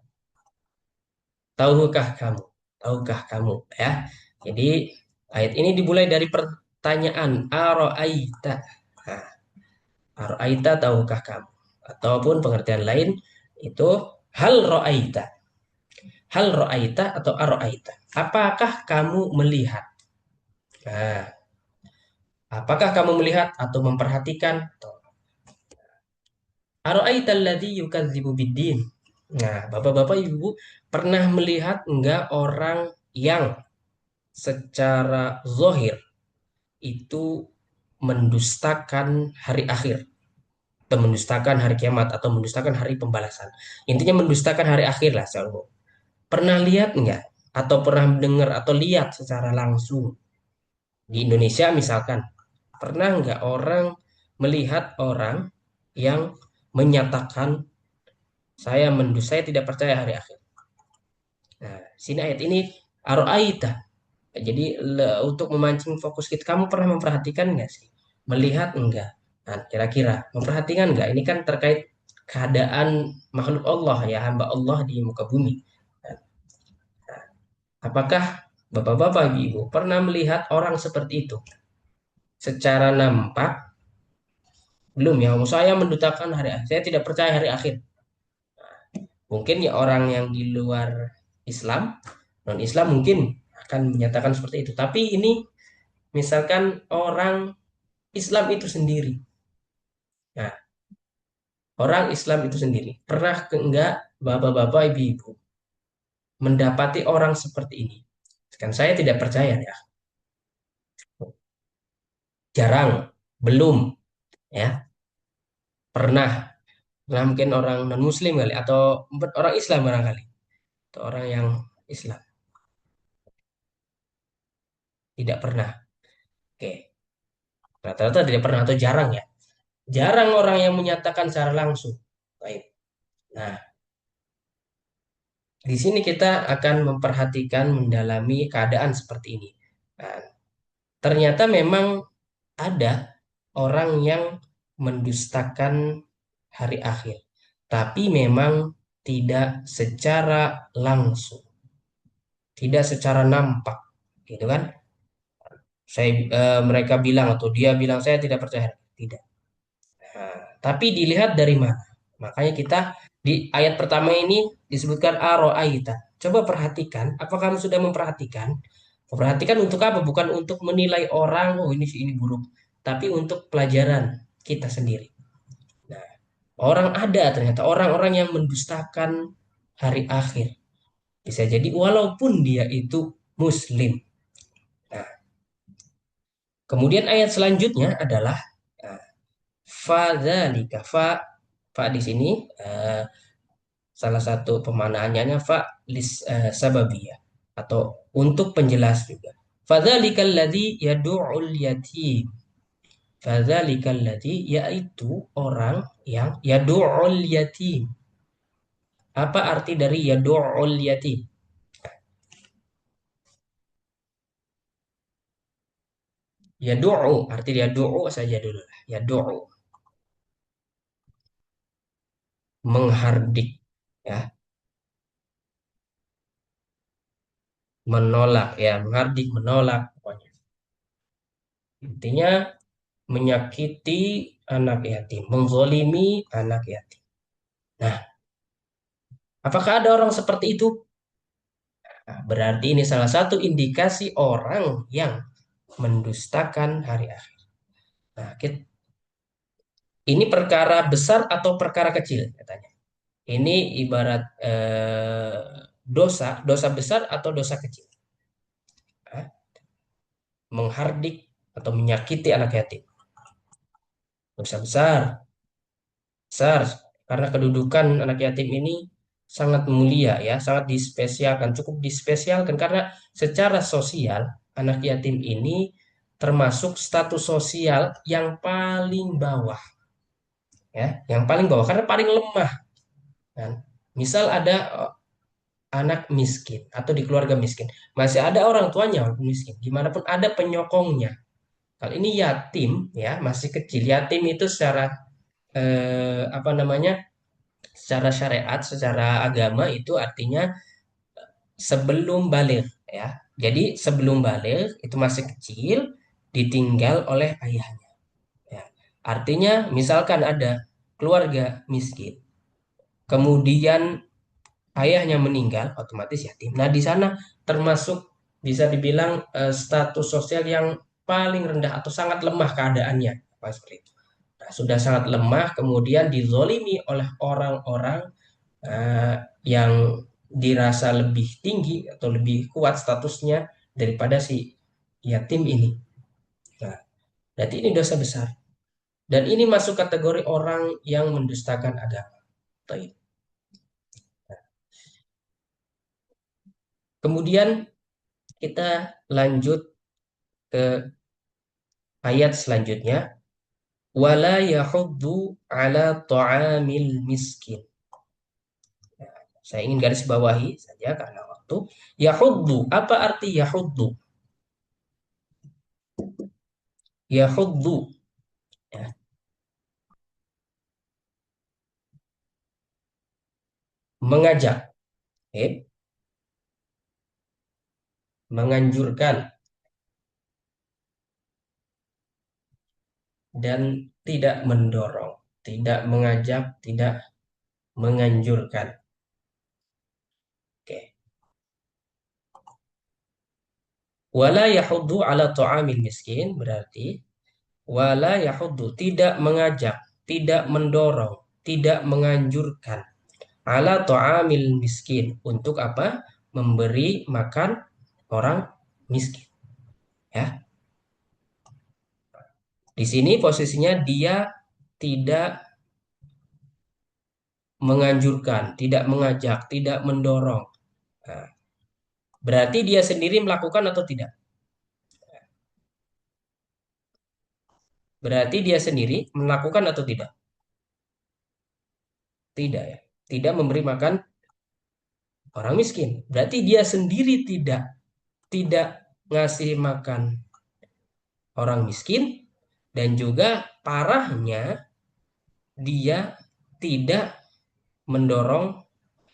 Tahukah kamu? Tahukah kamu? Ya. Jadi ayat ini dimulai dari pertanyaan Ara'aita. Nah, Ara'aita tahukah kamu? Ataupun pengertian lain itu hal ra'aita. Hal ra'aita atau ara'aita. Apakah kamu melihat? Nah, apakah kamu melihat atau memperhatikan? Ara'aita alladzi yukadzibu biddin. Nah, Bapak-bapak Ibu pernah melihat enggak orang yang secara zohir itu mendustakan hari akhir atau mendustakan hari kiamat atau mendustakan hari pembalasan. Intinya mendustakan hari akhir lah selalu. Pernah lihat enggak? Atau pernah dengar atau lihat secara langsung di Indonesia misalkan, pernah enggak orang melihat orang yang menyatakan saya tidak percaya hari akhir. Nah, sini ayat ini aro'aita. Jadi untuk memancing fokus kita, kamu pernah memperhatikan enggak sih? Melihat enggak? Nah, kira-kira memperhatikan enggak? Ini kan terkait keadaan makhluk Allah ya, hamba Allah di muka bumi. Nah, apakah Bapak-bapak, Ibu pernah melihat orang seperti itu? Secara nampak belum ya, saya mendutakan hari akhir. Saya tidak percaya hari akhir. Mungkin ya orang yang di luar Islam, non-Islam mungkin akan menyatakan seperti itu. Tapi ini misalkan orang Islam itu sendiri. Nah, orang Islam itu sendiri. Pernah ke enggak bapak-bapak, ibu-ibu mendapati orang seperti ini? Kan saya tidak percaya ya. Jarang, belum ya. Pernah. Nah, mungkin orang non-Muslim kali atau orang Islam barangkali. Atau orang yang Islam. Tidak pernah. Oke. Rata-rata tidak pernah atau jarang ya. Jarang orang yang menyatakan secara langsung. Baik. Nah, di sini kita akan memperhatikan, mendalami keadaan seperti ini. Nah, ternyata memang ada orang yang mendustakan hari akhir, tapi memang tidak secara langsung, tidak secara nampak, gitu kan? Mereka bilang atau dia bilang saya tidak percaya, tidak. Nah, tapi dilihat dari mana? Makanya kita di ayat pertama ini disebutkan aro'aita. Coba perhatikan, apa kamu sudah memperhatikan? Memperhatikan untuk apa? Bukan untuk menilai orang, oh ini buruk, tapi untuk pelajaran kita sendiri. Nah, orang ada ternyata orang-orang yang mendustakan hari akhir. Bisa jadi walaupun dia itu muslim. Nah, kemudian ayat selanjutnya adalah nah, fadzalika fa di sini salah satu pemanaannya fa sababiyah atau untuk penjelas juga. Fadzalikal ladzi yad'ul yatim. Fadzalikal ladzi yaitu orang yang yad'ul yatim. Apa arti dari yad'ul yatim? Yad'u arti yad'u saja dulu. Yad'u menghardik ya, menolak ya, menghardik menolak pokoknya. Intinya menyakiti anak yatim, menzolimi anak yatim. Nah, apakah ada orang seperti itu? Nah, berarti ini salah satu indikasi orang yang mendustakan hari akhir. Nah, ini perkara besar atau perkara kecil katanya. Ini ibarat dosa besar atau dosa kecil. Nah, menghardik atau menyakiti anak yatim. Dosa besar, besar karena kedudukan anak yatim ini sangat mulia ya, sangat dispesialkan, cukup dispesialkan karena secara sosial anak yatim ini termasuk status sosial yang paling bawah, ya, yang paling bawah karena paling lemah kan. Misal ada anak miskin atau di keluarga miskin, masih ada orang tuanya walaupun miskin, gimana pun ada penyokongnya. Kalau ini yatim ya, masih kecil. Yatim itu secara apa namanya? Secara syariat, secara agama itu artinya sebelum balik ya. Jadi sebelum balik itu masih kecil, ditinggal oleh ayahnya. Ya. Artinya misalkan ada keluarga miskin, kemudian ayahnya meninggal, otomatis yatim. Nah, di sana termasuk bisa dibilang status sosial yang paling rendah atau sangat lemah keadaannya. Apa seperti itu. Nah, sudah sangat lemah, kemudian dizolimi oleh orang-orang yang dirasa lebih tinggi atau lebih kuat statusnya daripada si yatim ini. Nah, berarti ini dosa besar. Dan ini masuk kategori orang yang mendustakan agama. Baik. Kemudian kita lanjut ke ayat selanjutnya. Wala yahuddu ala ta'amil miskin. Saya ingin garis bawahi saja karena waktu. Yahuddu, apa arti yahuddu? Yahuddu, ya, mengajak, okay? Menganjurkan, dan tidak mendorong, tidak mengajak, tidak menganjurkan. Oke. Wala yahuddu ala ta'amil miskin berarti wala yahuddu tidak mengajak, tidak mendorong, tidak menganjurkan ala ta'amil miskin untuk apa? Memberi makan orang miskin. Ya. Di sini posisinya dia tidak menganjurkan, tidak mengajak, tidak mendorong. Nah, berarti dia sendiri melakukan atau tidak? Berarti dia sendiri melakukan atau tidak? Tidak ya. Tidak memberi makan orang miskin. Berarti dia sendiri tidak ngasih makan orang miskin, dan juga parahnya dia tidak mendorong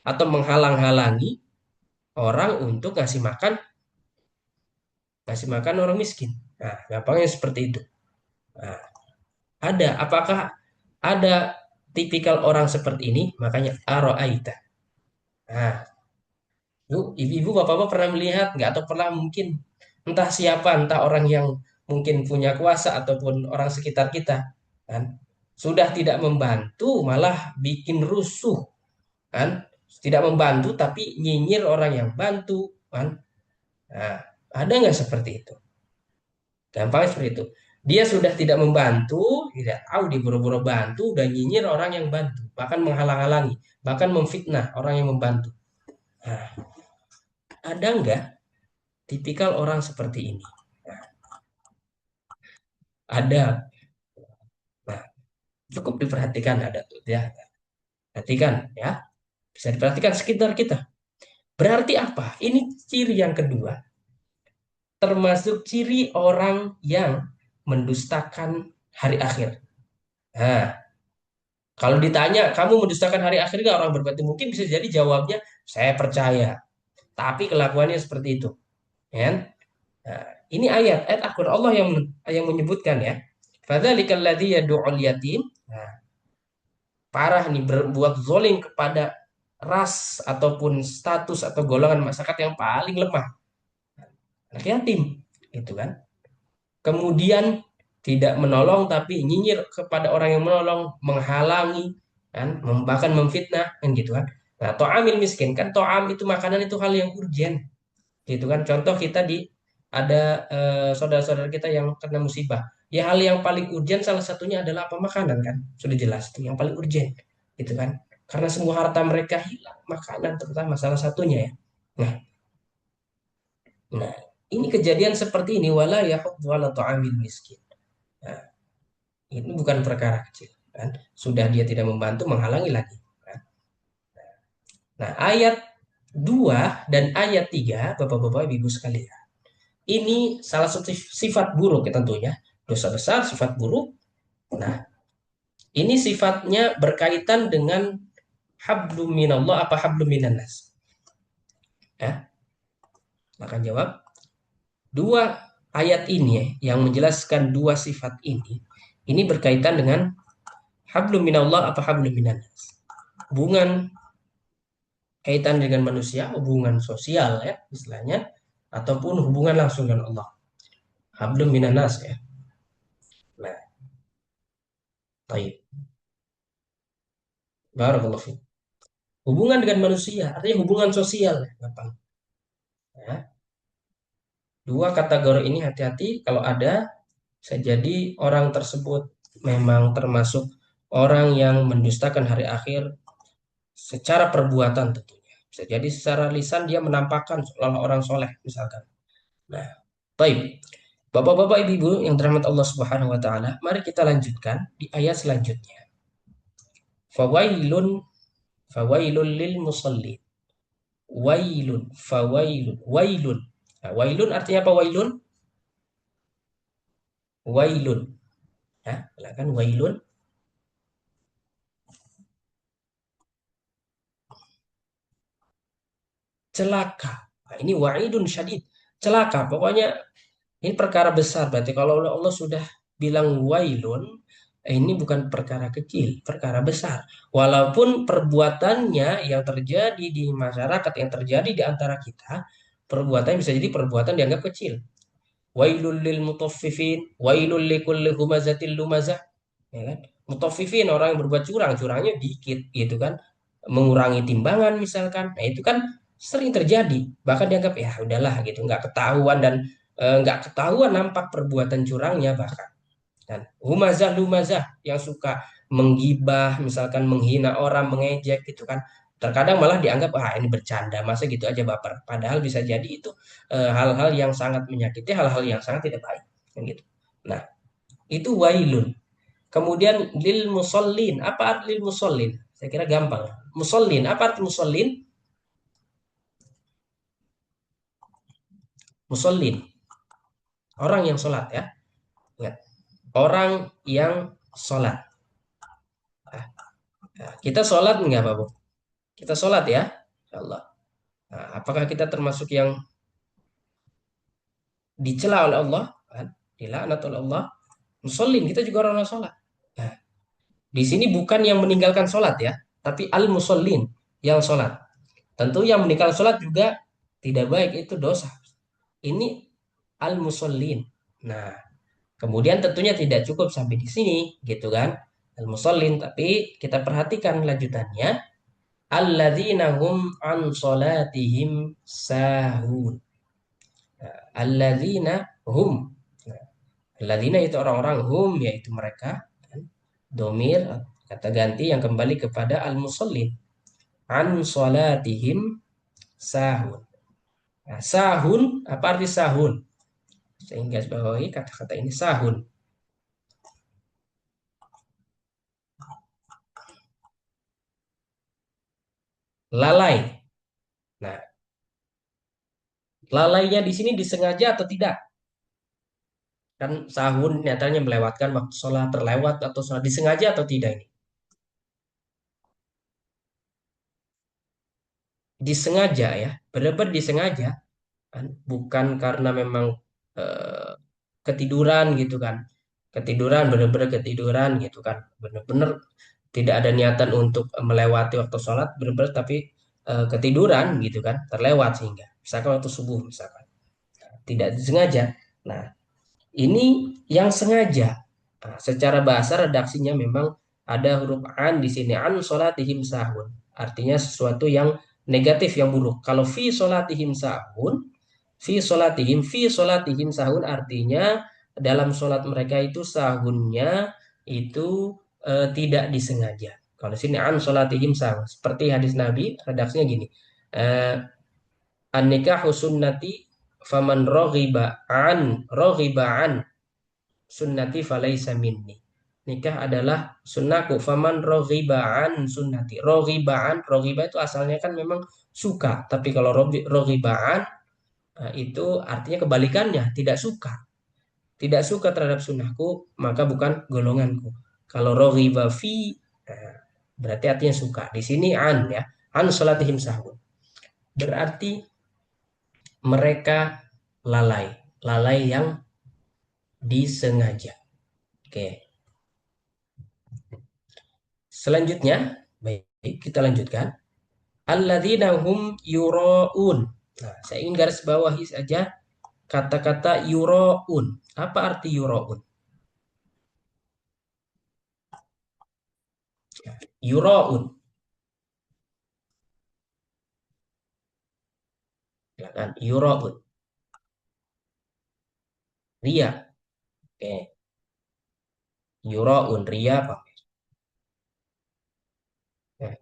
atau menghalang-halangi orang untuk ngasih makan orang miskin. Nah, gampangnya seperti itu. Nah, apakah ada tipikal orang seperti ini? Makanya aro'aita. Nah, ibu-ibu, bapak-bapak pernah melihat nggak, atau pernah mungkin entah siapa, entah orang yang mungkin punya kuasa ataupun orang sekitar kita, kan? Sudah tidak membantu, malah bikin rusuh, kan? Tidak membantu tapi nyinyir orang yang bantu, kan? Nah, ada nggak seperti itu? Gampang seperti itu. Dia sudah tidak membantu, tidak tahu dia buru-buru bantu, dan nyinyir orang yang bantu, bahkan menghalang-halangi, bahkan memfitnah orang yang membantu. Nah, ada nggak tipikal orang seperti ini? Nah, ada. Nah, cukup diperhatikan ada tuh ya. Perhatikan ya. Bisa diperhatikan sekitar kita. Berarti apa? Ini ciri yang kedua. Termasuk ciri orang yang mendustakan hari akhir. Nah, kalau ditanya, kamu mendustakan hari akhir nggak, orang berbakti? Mungkin bisa jadi jawabnya, saya percaya. Tapi kelakuannya seperti itu. Ya kan? Nah, ini ayat Al-Quran Allah yang menyebutkan ya. Fadzalikal ladzi yad'ul yatim. Nah, parah nih berbuat zolim kepada ras ataupun status atau golongan masyarakat yang paling lemah, anak yatim, gitu kan. Kemudian tidak menolong tapi nyinyir kepada orang yang menolong, menghalangi, kan, bahkan memfitnah, kan gitu kan. Nah, to'amil miskin kan, to'am itu makanan, itu hal yang urgen, gitu kan. Contoh kita ada saudara-saudara kita yang kena musibah, ya hal yang paling urgen salah satunya adalah apa? Makanan kan, sudah jelas itu yang paling urgen, gitu kan. Karena semua harta mereka hilang, makanan terutama salah satunya ya. Nah, nah, ini kejadian seperti ini, wala yahuddu ala ta'amil miskin. Nah, ini bukan perkara kecil, kan? Sudah dia tidak membantu, menghalangi lagi. Kan? Nah, ayat 2 dan ayat 3, Bapak-bapak, Ibu sekalian. Ini salah satu sifat buruk ya tentunya. Dosa besar, sifat buruk. Nah, ini sifatnya berkaitan dengan hablum minallah apa hablum minannas. Ya, akan jawab. Dua ayat ini yang menjelaskan dua sifat ini berkaitan dengan hablum minallah apa hablum minannas. Hubungan kaitan dengan manusia, hubungan sosial ya istilahnya, ataupun hubungan langsung dengan Allah. Hablum minannas ya. Nah, baik. Barakallahu fiik. Hubungan dengan manusia, artinya hubungan sosial. Gampang. Ya. Dua kategori ini hati-hati kalau ada, bisa jadi orang tersebut memang termasuk orang yang mendustakan hari akhir secara perbuatan tentunya. Bisa jadi secara lisan dia menampakkan seolah orang soleh misalkan. Nah, baik. Bapak-bapak, ibu-ibu yang dirahmati Allah Subhanahu wa taala, mari kita lanjutkan di ayat selanjutnya. Fawailun fawailun lil musallin. Wailun, fawailun, wailun. Nah, wailun artinya apa wailun? Wailun. Ya, silakan wailun. Celaka. Nah, ini wa'idun syadid. Celaka. Pokoknya ini perkara besar. Berarti kalau Allah sudah bilang wailun, ini bukan perkara kecil, perkara besar. Walaupun perbuatannya yang terjadi di masyarakat, yang terjadi di antara kita, perbuatan bisa jadi perbuatan dianggap kecil. Wailul lil mutaffifin, wailul likulli humazatil lumazah. Ya kan? Mutaffifin orang yang berbuat curang, curangnya dikit gitu kan. Mengurangi timbangan misalkan. Nah, itu kan sering terjadi. Bahkan dianggap ya udahlah gitu, nggak ketahuan dan nggak ketahuan nampak perbuatan curangnya bahkan. Dan humazah lumazah yang suka menggibah, misalkan menghina orang, mengejek gitu kan. Terkadang malah dianggap ah ini bercanda, masa gitu aja baper. Padahal bisa jadi itu hal-hal yang sangat menyakiti, hal-hal yang sangat tidak baik, kan gitu. Nah, itu wailun. Kemudian lil musallin, apa arti lil musallin? Saya kira gampang. Musallin, apa arti musallin? Musallin, orang yang sholat ya. Ingat, orang yang sholat. Nah, kita sholat enggak, Pak Bu? Kita sholat ya, insya Allah. Nah, apakah kita termasuk yang dicela oleh Allah? Kan? Dilaknat oleh Allah. Musallin, kita juga orang yang sholat. Nah, di sini bukan yang meninggalkan sholat ya, tapi al-musallin, yang sholat. Tentu yang meninggalkan sholat juga tidak baik, itu dosa. Ini al-musallin. Nah, kemudian tentunya tidak cukup sampai di sini, gitu kan? Al-musallin, tapi kita perhatikan lanjutannya. Alladzina hum an salatihim sahun. Alladzina hum. Nah, alladzina itu orang-orang, hum yaitu mereka. Domir kata ganti yang kembali kepada al-musallin. An salatihim sahun. Nah, sahun, apa arti sahun? Sehingga sebagai kata-kata ini sahun. Lalai. Nah, lalainya di sini disengaja atau tidak? Kan sahun nyatanya melewatkan waktu sholat, terlewat atau sholat disengaja atau tidak ini? Disengaja ya, benar-benar disengaja, kan? Bukan karena memang eh, ketiduran gitu kan, ketiduran benar-benar ketiduran gitu kan, benar-benar tidak ada niatan untuk melewati waktu sholat, benar-benar tapi ketiduran gitu kan, terlewat sehingga, misalkan waktu subuh misalkan, tidak disengaja. Nah, ini yang sengaja. Nah, secara bahasa redaksinya memang ada huruf an di sini, an sholatihim sahun. Artinya sesuatu yang negatif, yang buruk. Kalau fi sholatihim sahun, fi sholatihim sahun artinya dalam sholat mereka itu sahunnya itu tidak disengaja. Kalau di sini an sholatihim sahun. Seperti hadis Nabi, redaksinya gini. An nikahu sunnati faman raghiba an sunnati falaisa minni. Nikah adalah sunnahku. Faman raghiba an sunnati. Raghiba itu asalnya kan memang suka, tapi kalau raghiba an itu artinya kebalikannya, tidak suka. Tidak suka terhadap sunnahku, maka bukan golonganku. Kalau raghiba fi berarti artinya suka. Di sini an ya, an salatihim sahun. Berarti mereka lalai, lalai yang disengaja. Oke. Selanjutnya, baik, kita lanjutkan. Alladzina hum yura'un. Nah, saya ingin garis bawahi saja kata-kata yura'un. Apa arti yura'un? Yura'un. Silakan, yura'un. Ria. Oke. Yura'un, ria apa? Nah,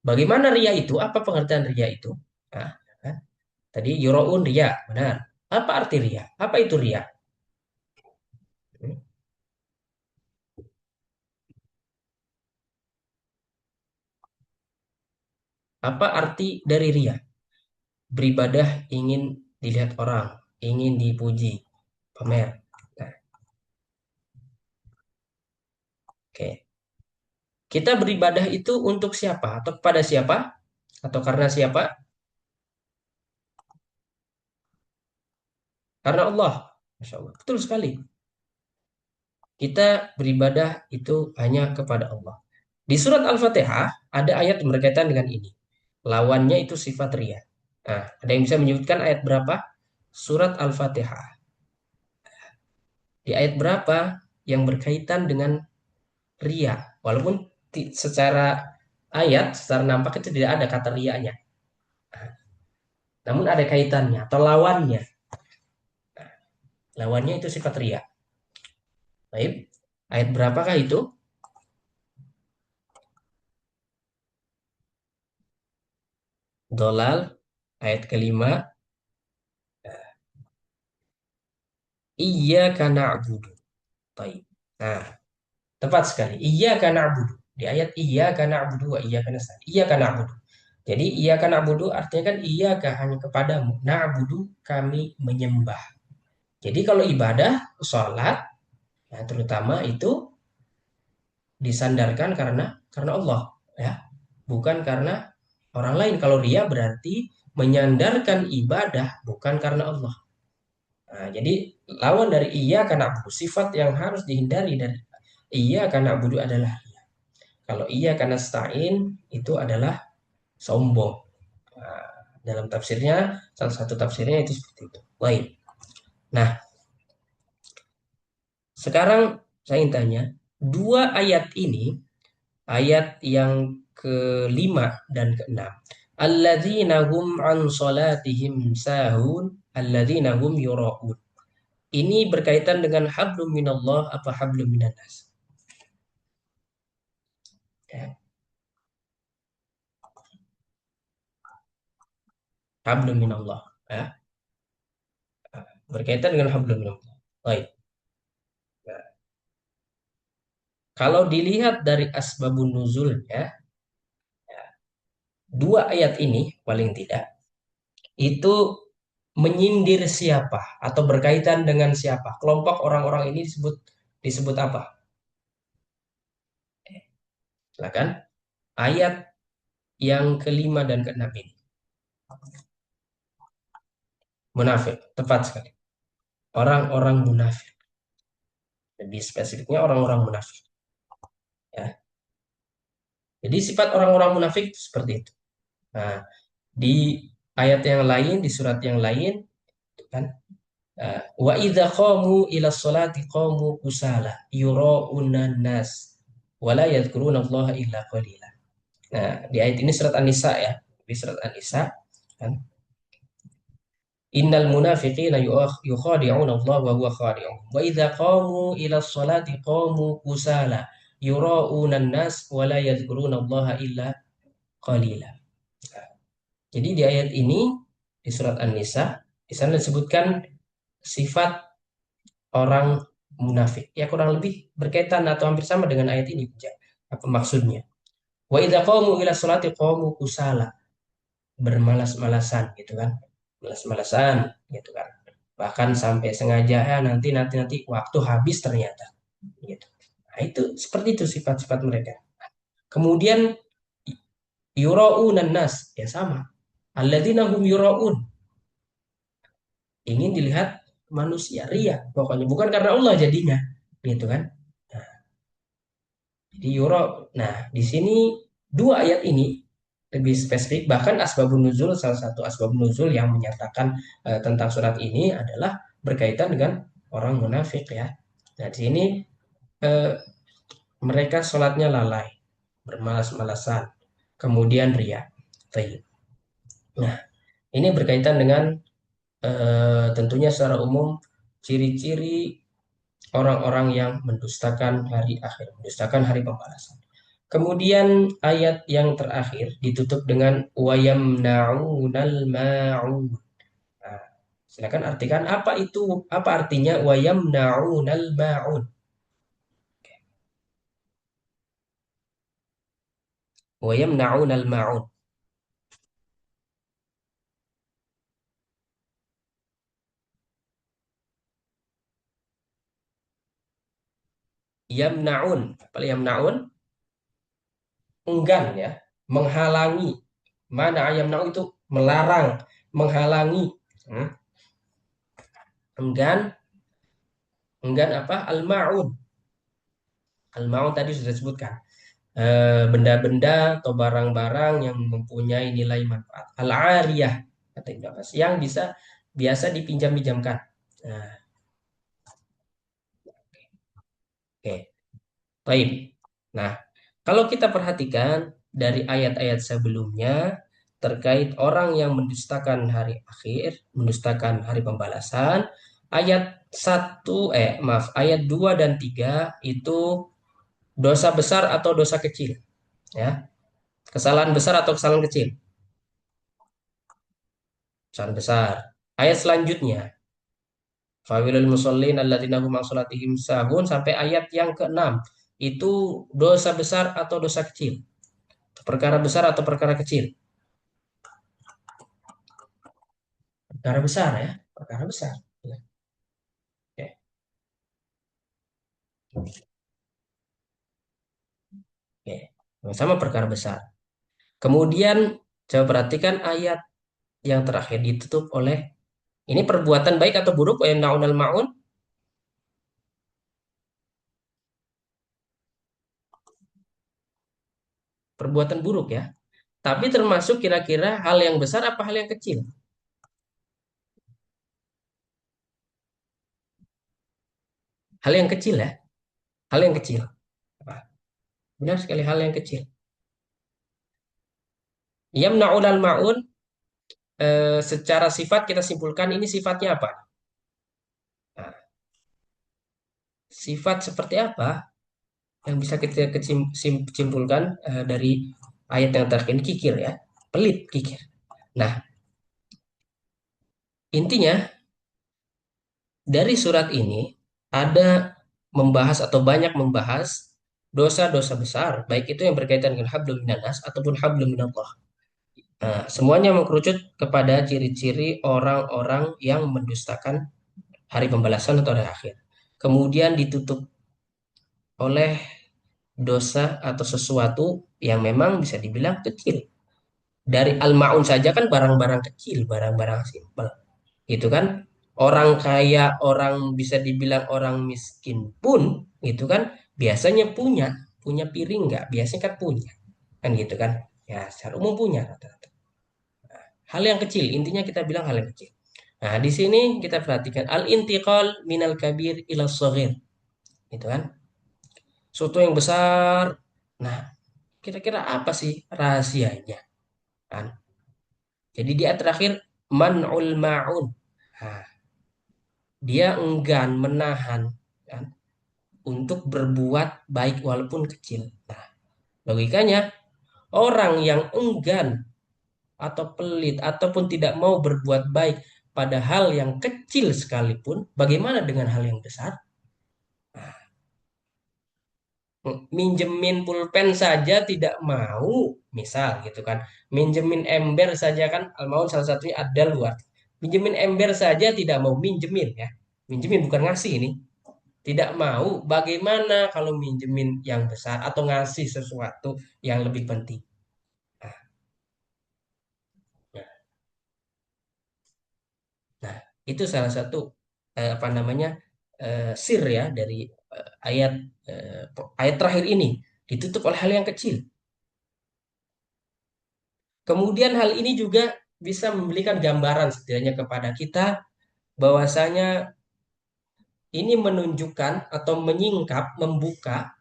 bagaimana ria itu? Apa pengertian ria itu? Nah, kan? Tadi yura'un ria, benar. Apa arti ria? Apa itu ria? Hmm. Apa arti dari ria? Beribadah ingin dilihat orang, ingin dipuji, pamer. Nah, oke. Kita beribadah itu untuk siapa? Atau kepada siapa? Atau karena siapa? Karena Allah. Masya Allah. Betul sekali. Kita beribadah itu hanya kepada Allah. Di surat Al-Fatihah ada ayat yang berkaitan dengan ini. Lawannya itu sifat ria. Nah, ada yang bisa menyebutkan ayat berapa? Surat Al-Fatihah. Di ayat berapa yang berkaitan dengan ria? Walaupun secara ayat, secara nampak itu tidak ada kata rianya. Namun ada kaitannya atau lawannya. Lawannya itu sifat ria. Baik. Ayat berapakah itu? Dolal ayat kelima. Iyyaka na'budu. Baik. Nah, tepat sekali. Iyyaka na'budu. Di ayat iyyaka na'budu wa iyyaka nasta'in. Iyyaka na'budu. Jadi iyyaka na'budu artinya kan iyyaka hanya kepadamu. Na'budu kami menyembah. Jadi kalau ibadah, sholat, ya, terutama itu disandarkan karena Allah, ya, bukan karena orang lain. Kalau ria berarti menyandarkan ibadah bukan karena Allah. Nah, jadi lawan dari iya karena abudu, sifat yang harus dihindari dari iya karena abudu adalah ria. Kalau iya karena stain itu adalah sombong. Nah, dalam tafsirnya, salah satu tafsirnya itu seperti itu. Baik. Nah, sekarang saya ingin tanya, dua ayat ini, ayat yang kelima dan keenam. Alladzina hum an salatihim sahun, alladzina hum yura'un. Ini berkaitan dengan hablum minallah apa hablum minannas? Ya, hablum minallah. Ya, berkaitan dengan hablum minallah. Baik. Nah, kalau dilihat dari asbabun nuzulnya, dua ayat ini paling tidak itu menyindir siapa atau berkaitan dengan siapa? Kelompok orang-orang ini disebut apa? Silakan. Ayat yang kelima dan keenam ini. Munafik, tepat sekali. Orang-orang munafik. Lebih spesifiknya orang-orang munafik. Ya. Jadi sifat orang-orang munafik seperti itu. Nah, di ayat yang lain, di surat yang lain, kan, wa idza qamu ila sholati qamu kusala yura'una nas wa la yadhkuruna illa qalila. Nah, di ayat ini surat An-Nisa ya. Di surat An-Nisa kan, innal munafiqina yukhadi'una Allah wa huwa khadi'uhum. Wa idza qamu ila sholati qamu kusala yura'una nas wa la yadhkuruna Allah illa qalila. Jadi di ayat ini di surat An-Nisa Di sana disebutkan sifat orang munafik. Ya kurang lebih berkaitan atau hampir sama dengan ayat ini. Apa maksudnya? Wa idza qamu ila sholati qamu kusala, bermalas-malasan gitu kan. Malas-malasan gitu kan. Bahkan sampai sengaja ya nanti waktu habis ternyata gitu. Nah, itu seperti itu sifat-sifat mereka. Kemudian yuraunan nas, ya sama. Alladzina hum yuraun, ingin dilihat manusia, ria pokoknya, bukan karena Allah jadinya gitu kan. Nah, jadi yura, nah di sini dua ayat ini lebih spesifik, bahkan asbabun nuzul, salah satu asbabun nuzul yang menyatakan tentang surat ini adalah berkaitan dengan orang munafik ya. Nah di sini eh, mereka sholatnya lalai, bermalas-malasan, kemudian ria. Baik. Nah ini berkaitan dengan tentunya secara umum ciri-ciri orang-orang yang mendustakan hari akhir, mendustakan hari pembalasan. Kemudian ayat yang terakhir ditutup dengan wayamnaunal ma'un. Nah, silakan artikan apa itu, apa artinya wayamnaunal ma'un. Wayamnaunal ma'un. Yamnaun, apa yamnaun? Enggan ya, menghalangi. Mana yamnaun itu melarang, menghalangi. Hmm, enggan, enggan apa? Al-ma'un. Al-ma'un tadi sudah disebutkan. Benda-benda atau barang-barang yang mempunyai nilai manfaat. Al-ariyah, kata Ibnu Abbas, yang bisa biasa dipinjam-pinjamkan. Nah, oke. Baik. Nah, kalau kita perhatikan dari ayat-ayat sebelumnya terkait orang yang mendustakan hari akhir, mendustakan hari pembalasan, ayat ayat 2 dan 3 itu dosa besar atau dosa kecil, ya. Kesalahan besar atau kesalahan kecil? Kesalahan besar. Ayat selanjutnya, fawilul musallin alladzina hum an salatihim sahun, sampai ayat yang ke-6 itu dosa besar atau dosa kecil? Perkara besar atau perkara kecil? Perkara besar ya, perkara besar. Ya. Oke, oke. Sama perkara besar. Kemudian coba perhatikan ayat yang terakhir ditutup oleh ini perbuatan baik atau buruk, wa yamna'unal ma'un, perbuatan buruk ya. Tapi termasuk kira-kira hal yang besar apa hal yang kecil? Hal yang kecil ya, hal yang kecil. Apa? Benar sekali, hal yang kecil. Yamna'unal ma'un, secara sifat kita simpulkan ini sifatnya apa? Nah, sifat seperti apa yang bisa kita simpulkan dari ayat yang terakhir ini? Kikir ya, pelit, kikir. Nah, intinya dari surat ini ada membahas atau banyak membahas dosa-dosa besar, baik itu yang berkaitan dengan hablum minanas ataupun hablum minallah. Nah, semuanya mengkerucut kepada ciri-ciri orang-orang yang mendustakan hari pembalasan atau hari akhir. Kemudian ditutup oleh dosa atau sesuatu yang memang bisa dibilang kecil. Dari al-ma'un saja kan barang-barang kecil, barang-barang simpel. Itu kan orang kaya, orang bisa dibilang orang miskin pun itu kan biasanya punya piring nggak? Biasanya kan punya. Kan gitu kan? Ya, secara umum punya rata-rata. Hal yang kecil, intinya kita bilang hal yang kecil. Nah, di sini kita perhatikan al-intiqal minal kabir ila shaghir. Itu kan? Suatu yang besar. Nah, kira-kira apa sih rahasianya? Kan? Jadi dia terakhir man'ul ma'un. Nah, dia enggan menahan kan, untuk berbuat baik walaupun kecil. Nah, logikanya orang yang enggan atau pelit ataupun tidak mau berbuat baik pada hal yang kecil sekalipun, bagaimana dengan hal yang besar? Minjemin pulpen saja tidak mau, misal gitu kan. Minjemin ember saja kan, Al-Maun salah satunya ada luar. Minjemin ember saja tidak mau, minjemin ya. Minjemin bukan ngasih ini. Tidak mau, bagaimana kalau minjemin yang besar atau ngasih sesuatu yang lebih penting? Nah, nah, nah, itu salah satu apa namanya sir ya dari ayat ayat terakhir ini ditutup oleh hal yang kecil. Kemudian hal ini juga bisa memberikan gambaran setidaknya kepada kita bahwasanya ini menunjukkan atau menyingkap, membuka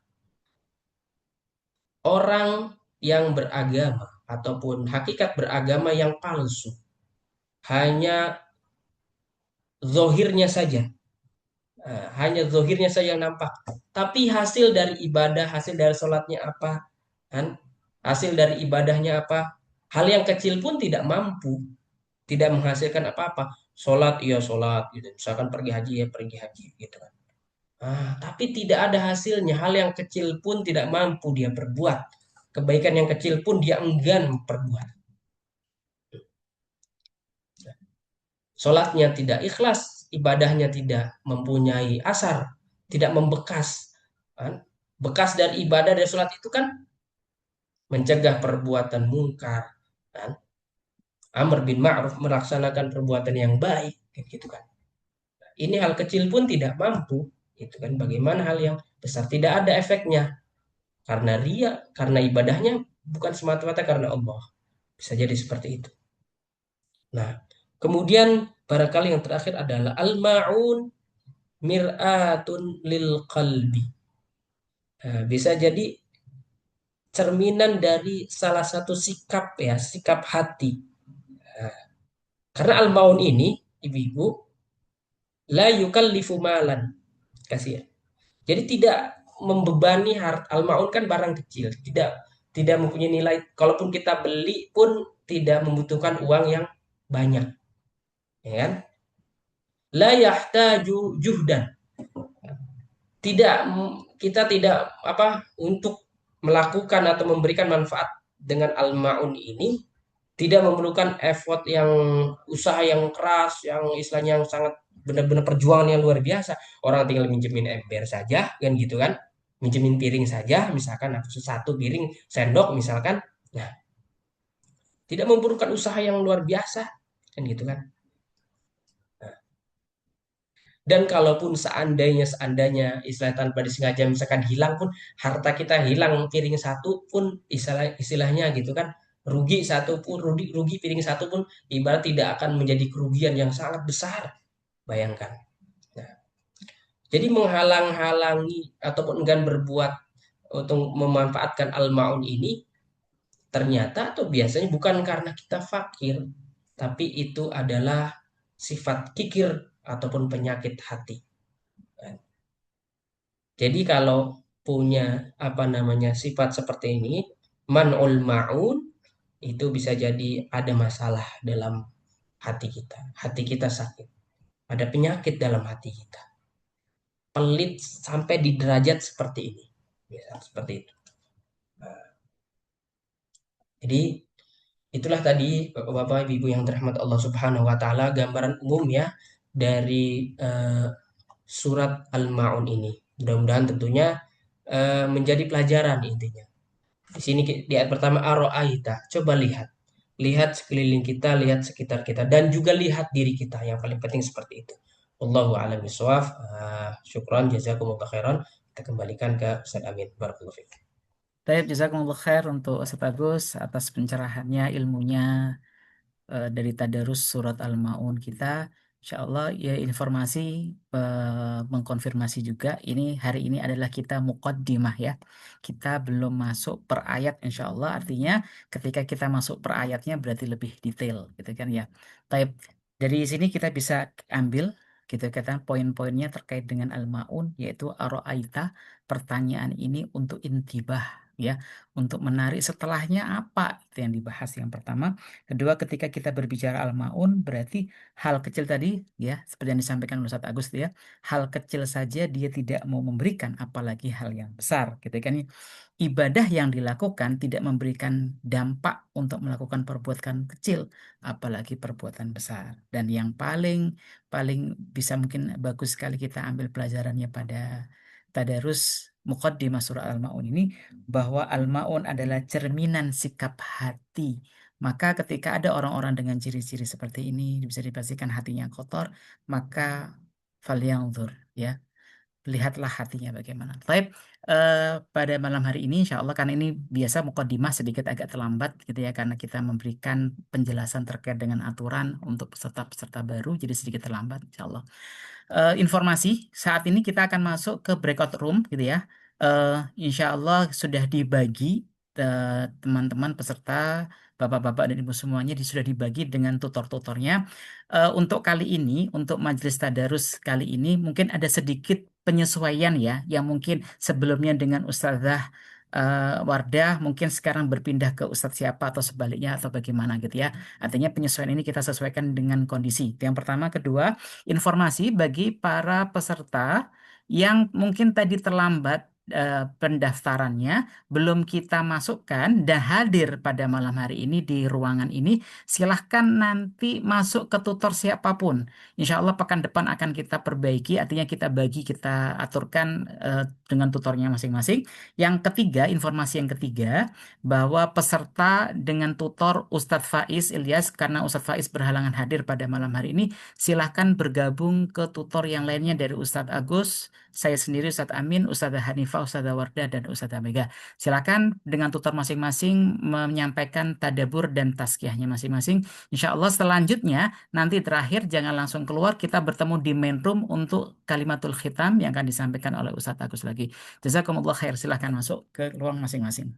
orang yang beragama ataupun hakikat beragama yang palsu. Hanya zohirnya saja. Hanya zohirnya saja yang nampak. Tapi hasil dari ibadah, hasil dari sholatnya apa? Kan? Hasil dari ibadahnya apa? Hal yang kecil pun tidak mampu, tidak menghasilkan apa-apa. Sholat, iya sholat. Gitu. Misalkan pergi haji, ya pergi haji. Gitu kan. Tapi tidak ada hasilnya. Hal yang kecil pun tidak mampu dia perbuat. Kebaikan yang kecil pun dia enggan perbuat. Sholatnya tidak ikhlas, ibadahnya tidak mempunyai asar, tidak membekas. Kan? Bekas dari ibadah dari sholat itu kan mencegah perbuatan mungkar, kan? Amr bin ma'ruf, melaksanakan perbuatan yang baik, gitu kan. Ini hal kecil pun tidak mampu, gitu kan. Bagaimana hal yang besar tidak ada efeknya karena ria, karena ibadahnya bukan semata-mata karena Allah. Bisa jadi seperti itu. Nah, kemudian barangkali yang terakhir adalah al-ma'un mir'atun lil qalbi. Bisa jadi cerminan dari salah satu sikap ya, sikap hati. Nah, karena al-maun ini, ibu-ibu, la yukallifu malan. Kasih ya. Jadi tidak membebani harta. Al-maun kan barang kecil, tidak mempunyai nilai. Kalaupun kita beli pun tidak membutuhkan uang yang banyak, ya kan? La yahtaju juhdan. Tidak, kita tidak apa untuk melakukan atau memberikan manfaat dengan al-maun ini tidak memerlukan effort yang usaha yang keras, yang istilahnya yang sangat benar-benar perjuangan yang luar biasa. Orang tinggal minjemin ember saja, kan gitu kan? Minjemin piring saja, misalkan satu piring sendok misalkan. Nah, tidak memerlukan usaha yang luar biasa, kan gitu kan? Dan kalaupun seandainya istilah tanpa disengaja misalkan hilang pun harta kita hilang piring satu pun istilahnya gitu kan rugi satu pun rugi piring satu pun ibarat tidak akan menjadi kerugian yang sangat besar. Bayangkan. Nah, jadi menghalang-halangi ataupun enggan berbuat untuk memanfaatkan al-maun ini ternyata atau biasanya bukan karena kita fakir, tapi itu adalah sifat kikir ataupun penyakit hati. Jadi kalau punya apa namanya sifat seperti ini, man'ul ma'un itu bisa jadi ada masalah dalam hati kita. Hati kita sakit. Ada penyakit dalam hati kita. Pelit sampai di derajat seperti ini. Misal seperti itu. Jadi itulah tadi Bapak-bapak, Ibu-ibu yang dirahmati Allah Subhanahu wa taala gambaran umum ya dari surat Al-Maun ini. Mudah-mudahan tentunya menjadi pelajaran intinya. Di sini di ayat pertama aro'aita, coba lihat. Lihat sekeliling kita, lihat sekitar kita dan juga lihat diri kita. Yang paling penting seperti itu. Wallahu a'lam bishawab. Syukran jazakumullah khairan. Kita kembalikan ke Ustaz Amin. Barakallahu fiik. Taib, jazakumullah khair untuk Ustaz Agus atas pencerahannya, ilmunya dari tadarus surat Al-Maun kita. Insya Allah ya informasi mengkonfirmasi juga ini hari ini adalah kita muqaddimah ya. Kita belum masuk per ayat insya Allah, artinya ketika kita masuk per ayatnya berarti lebih detail gitu kan ya. Taib, dari sini kita bisa ambil gitu kata poin-poinnya terkait dengan Al-Maun yaitu aro'aita, pertanyaan ini untuk intibah ya, untuk menarik setelahnya apa itu yang dibahas yang pertama. Kedua, ketika kita berbicara al-maun berarti hal kecil tadi ya, seperti yang disampaikan oleh Ustaz Agus ya, hal kecil saja dia tidak mau memberikan, apalagi hal yang besar gitu kan. Ibadah yang dilakukan tidak memberikan dampak untuk melakukan perbuatan kecil, apalagi perbuatan besar. Dan yang paling paling bisa mungkin bagus sekali kita ambil pelajarannya pada tadarus Muqaddimah surah Al-Maun ini, bahwa Al-Maun adalah cerminan sikap hati. Maka ketika ada orang-orang dengan ciri-ciri seperti ini, bisa dipastikan hatinya kotor, maka falyanzur ya, lihatlah hatinya bagaimana. Baik, pada malam hari ini insya Allah, karena ini biasa mukadimah sedikit agak terlambat gitu ya, karena kita memberikan penjelasan terkait dengan aturan untuk peserta-peserta baru, jadi sedikit terlambat insya Allah. Informasi saat ini kita akan masuk ke breakout room gitu ya. Insya Allah sudah dibagi teman-teman peserta, bapak-bapak dan ibu semuanya sudah dibagi dengan tutor-tutornya. Untuk kali ini, untuk majelis tadarus kali ini mungkin ada sedikit penyesuaian ya, yang mungkin sebelumnya dengan Ustazah Wardah mungkin sekarang berpindah ke Ustadz siapa atau sebaliknya atau bagaimana gitu ya. Artinya penyesuaian ini kita sesuaikan dengan kondisi. Itu yang pertama. Kedua, informasi bagi para peserta yang mungkin tadi terlambat pendaftarannya, belum kita masukkan dan hadir pada malam hari ini di ruangan ini, silahkan nanti masuk ke tutor siapapun. Insya Allah pekan depan akan kita perbaiki, artinya kita bagi, kita aturkan dengan tutornya masing-masing. Yang ketiga, informasi yang ketiga, bahwa peserta dengan tutor Ustadz Faiz Ilyas, karena Ustadz Faiz berhalangan hadir pada malam hari ini, silahkan bergabung ke tutor yang lainnya dari Ustadz Agus, saya sendiri, Ustadz Amin, Ustadzah Hanifah, Ustadzah Wardah, dan Ustadzah Mega. Silakan dengan tutor masing-masing menyampaikan tadabur dan tazkiyahnya masing-masing. Insya Allah selanjutnya, nanti terakhir jangan langsung keluar, kita bertemu di main room untuk kalimatul khitam yang akan disampaikan oleh Ustadz Agus lagi. Jazakumullah khair, silahkan masuk ke ruang masing-masing.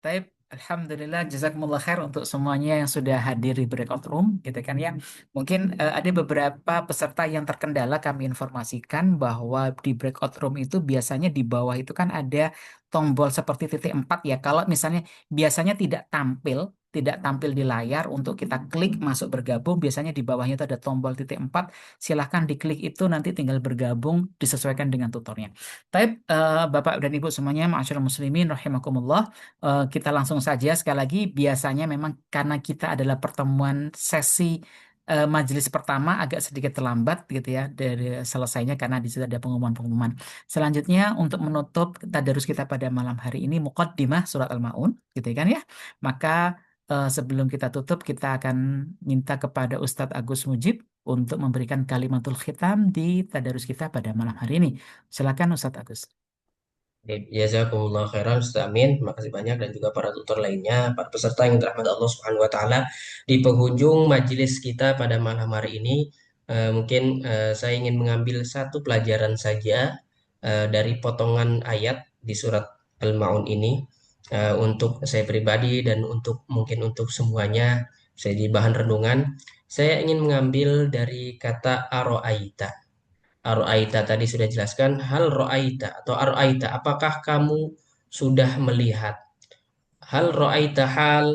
Baik, Alhamdulillah, jazakumullah khair untuk semuanya yang sudah hadir di breakout room, gitu kan ya. Mungkin ada beberapa peserta yang terkendala kami informasikan bahwa di breakout room itu biasanya di bawah itu kan ada tombol seperti titik 4 ya. Kalau misalnya biasanya tidak tampil di layar untuk kita klik masuk bergabung, biasanya di bawahnya itu ada tombol titik 4. Silahkan diklik itu nanti tinggal bergabung disesuaikan dengan tutornya. Baik, Bapak dan Ibu semuanya, ma'asyiral muslimin rahimakumullah. Kita langsung saja sekali lagi biasanya memang karena kita adalah pertemuan sesi majelis pertama agak sedikit terlambat gitu ya dari selesainya karena di situ ada pengumuman-pengumuman. Selanjutnya untuk menutup tadarus kita pada malam hari ini muqaddimah surat Al-Maun gitu ya kan ya. Maka sebelum kita tutup kita akan minta kepada Ustadz Agus Mujib untuk memberikan kalimatul khitam di tadarus kita pada malam hari ini. Silakan Ustadz Agus. Jazakumullah khairan Ustaz Amin. Terima kasih banyak dan juga para tutor lainnya, para peserta yang dirahmati Allah Subhanahu wa taala. Di penghujung majelis kita pada malam hari ini, mungkin saya ingin mengambil satu pelajaran saja dari potongan ayat di surat Al-Maun ini untuk saya pribadi dan untuk mungkin untuk semuanya saya di bahan renungan. Saya ingin mengambil dari kata aro'aita. Aro'aita tadi sudah jelaskan, hal ro'aita atau aro'aita, apakah kamu sudah melihat? Hal ro'aita, hal,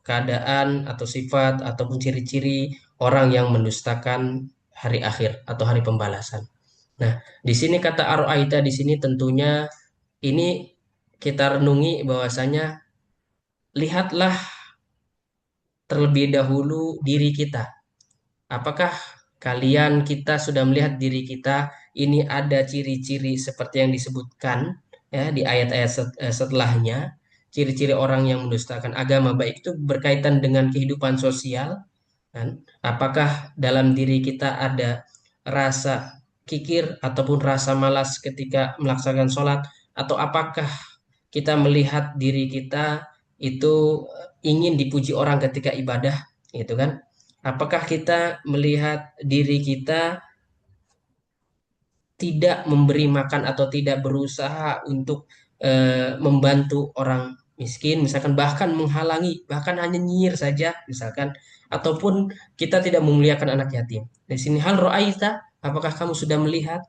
keadaan atau sifat ataupun ciri-ciri orang yang mendustakan hari akhir atau hari pembalasan. Nah, di sini kata aro'aita di sini tentunya ini kita renungi bahwasanya lihatlah terlebih dahulu diri kita. Apakah kita sudah melihat diri kita ini ada ciri-ciri seperti yang disebutkan ya di ayat-ayat setelahnya, ciri-ciri orang yang mendustakan agama baik itu berkaitan dengan kehidupan sosial kan? Apakah dalam diri kita ada rasa kikir ataupun rasa malas ketika melaksanakan sholat atau apakah kita melihat diri kita itu ingin dipuji orang ketika ibadah gitu kan? Apakah kita melihat diri kita tidak memberi makan atau tidak berusaha untuk membantu orang miskin, misalkan bahkan menghalangi, bahkan hanya nyinyir saja, misalkan, ataupun kita tidak memuliakan anak yatim. Di sini hal ro'aita, apakah kamu sudah melihat?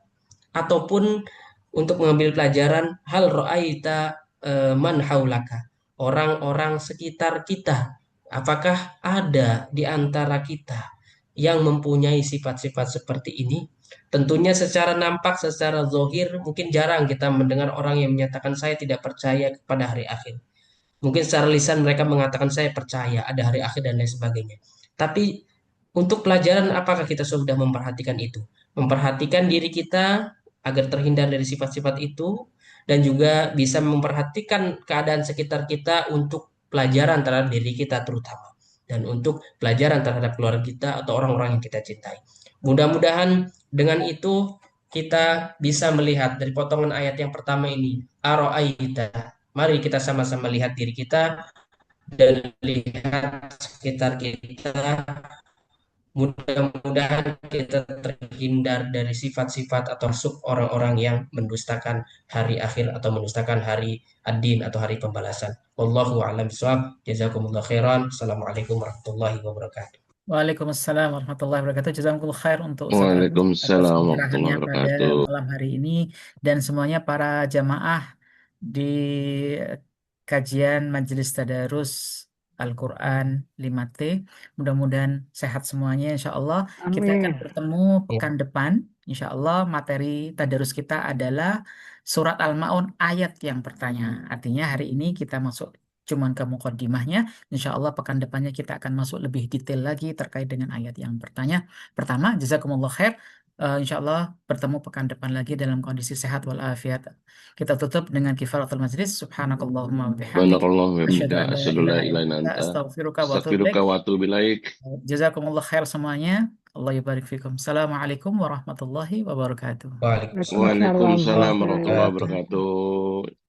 Ataupun untuk mengambil pelajaran hal ro'aita man haulaka, orang-orang sekitar kita, apakah ada di antara kita yang mempunyai sifat-sifat seperti ini? Tentunya secara nampak, secara zohir, mungkin jarang kita mendengar orang yang menyatakan saya tidak percaya kepada hari akhir. Mungkin secara lisan mereka mengatakan saya percaya ada hari akhir dan lain sebagainya. Tapi untuk pelajaran apakah kita sudah memperhatikan itu? Memperhatikan diri kita agar terhindar dari sifat-sifat itu dan juga bisa memperhatikan keadaan sekitar kita untuk pelajaran terhadap diri kita terutama dan untuk pelajaran terhadap keluarga kita atau orang-orang yang kita cintai. Mudah-mudahan dengan itu kita bisa melihat dari potongan ayat yang pertama ini, aro'aita. Mari kita sama-sama lihat diri kita dan lihat sekitar kita. Mudah-mudahan kita terhindar dari sifat-sifat atau masuk orang-orang yang mendustakan hari akhir atau mendustakan hari ad-din atau hari pembalasan. Wallahu a'lam bishawab. Jazakumullah khairan. Assalamualaikum warahmatullahi wabarakatuh. Waalaikumsalam warahmatullahi wabarakatuh. Jazakumullah khair untuk Ustaz Agus atas Waalaikumsalam pencerahannya warahmatullahi pada wabarakatuh. malam hari ini dan semuanya para jamaah di kajian Majelis Tadarus Al-Quran 5T. Mudah-mudahan sehat semuanya insya Allah. Kita akan Amin. bertemu Ya. pekan depan. Insya Allah materi Tadarus kita adalah Surat Al-Maun ayat yang pertama. Artinya hari ini kita masuk cuman ke mukaddimahnya. Insya Allah pekan depannya kita akan masuk lebih detail lagi terkait dengan ayat yang pertama. Jazakumullah khair. Insya Allah bertemu pekan depan lagi dalam kondisi sehat walafiat. Kita tutup dengan kifaratul majlis. Subhanakallahumma wa bihamdik. Subhanallah wa Asyhadu bihamdika an la asyhadu la ilaha ilaha illa illa anta anta astaghfiruka wa atubu ilaik. astaghfiruka wa atubu ilaik. Jazakumullah khair semuanya. Allah yubarik fikum. Assalamualaikum warahmatullahi wabarakatuh. Waalaikumsalam Waalaikumsalam Waalaikumsalam warahmatullahi warahmatullahi wabarakatuh. wabarakatuh. wabarakatuh.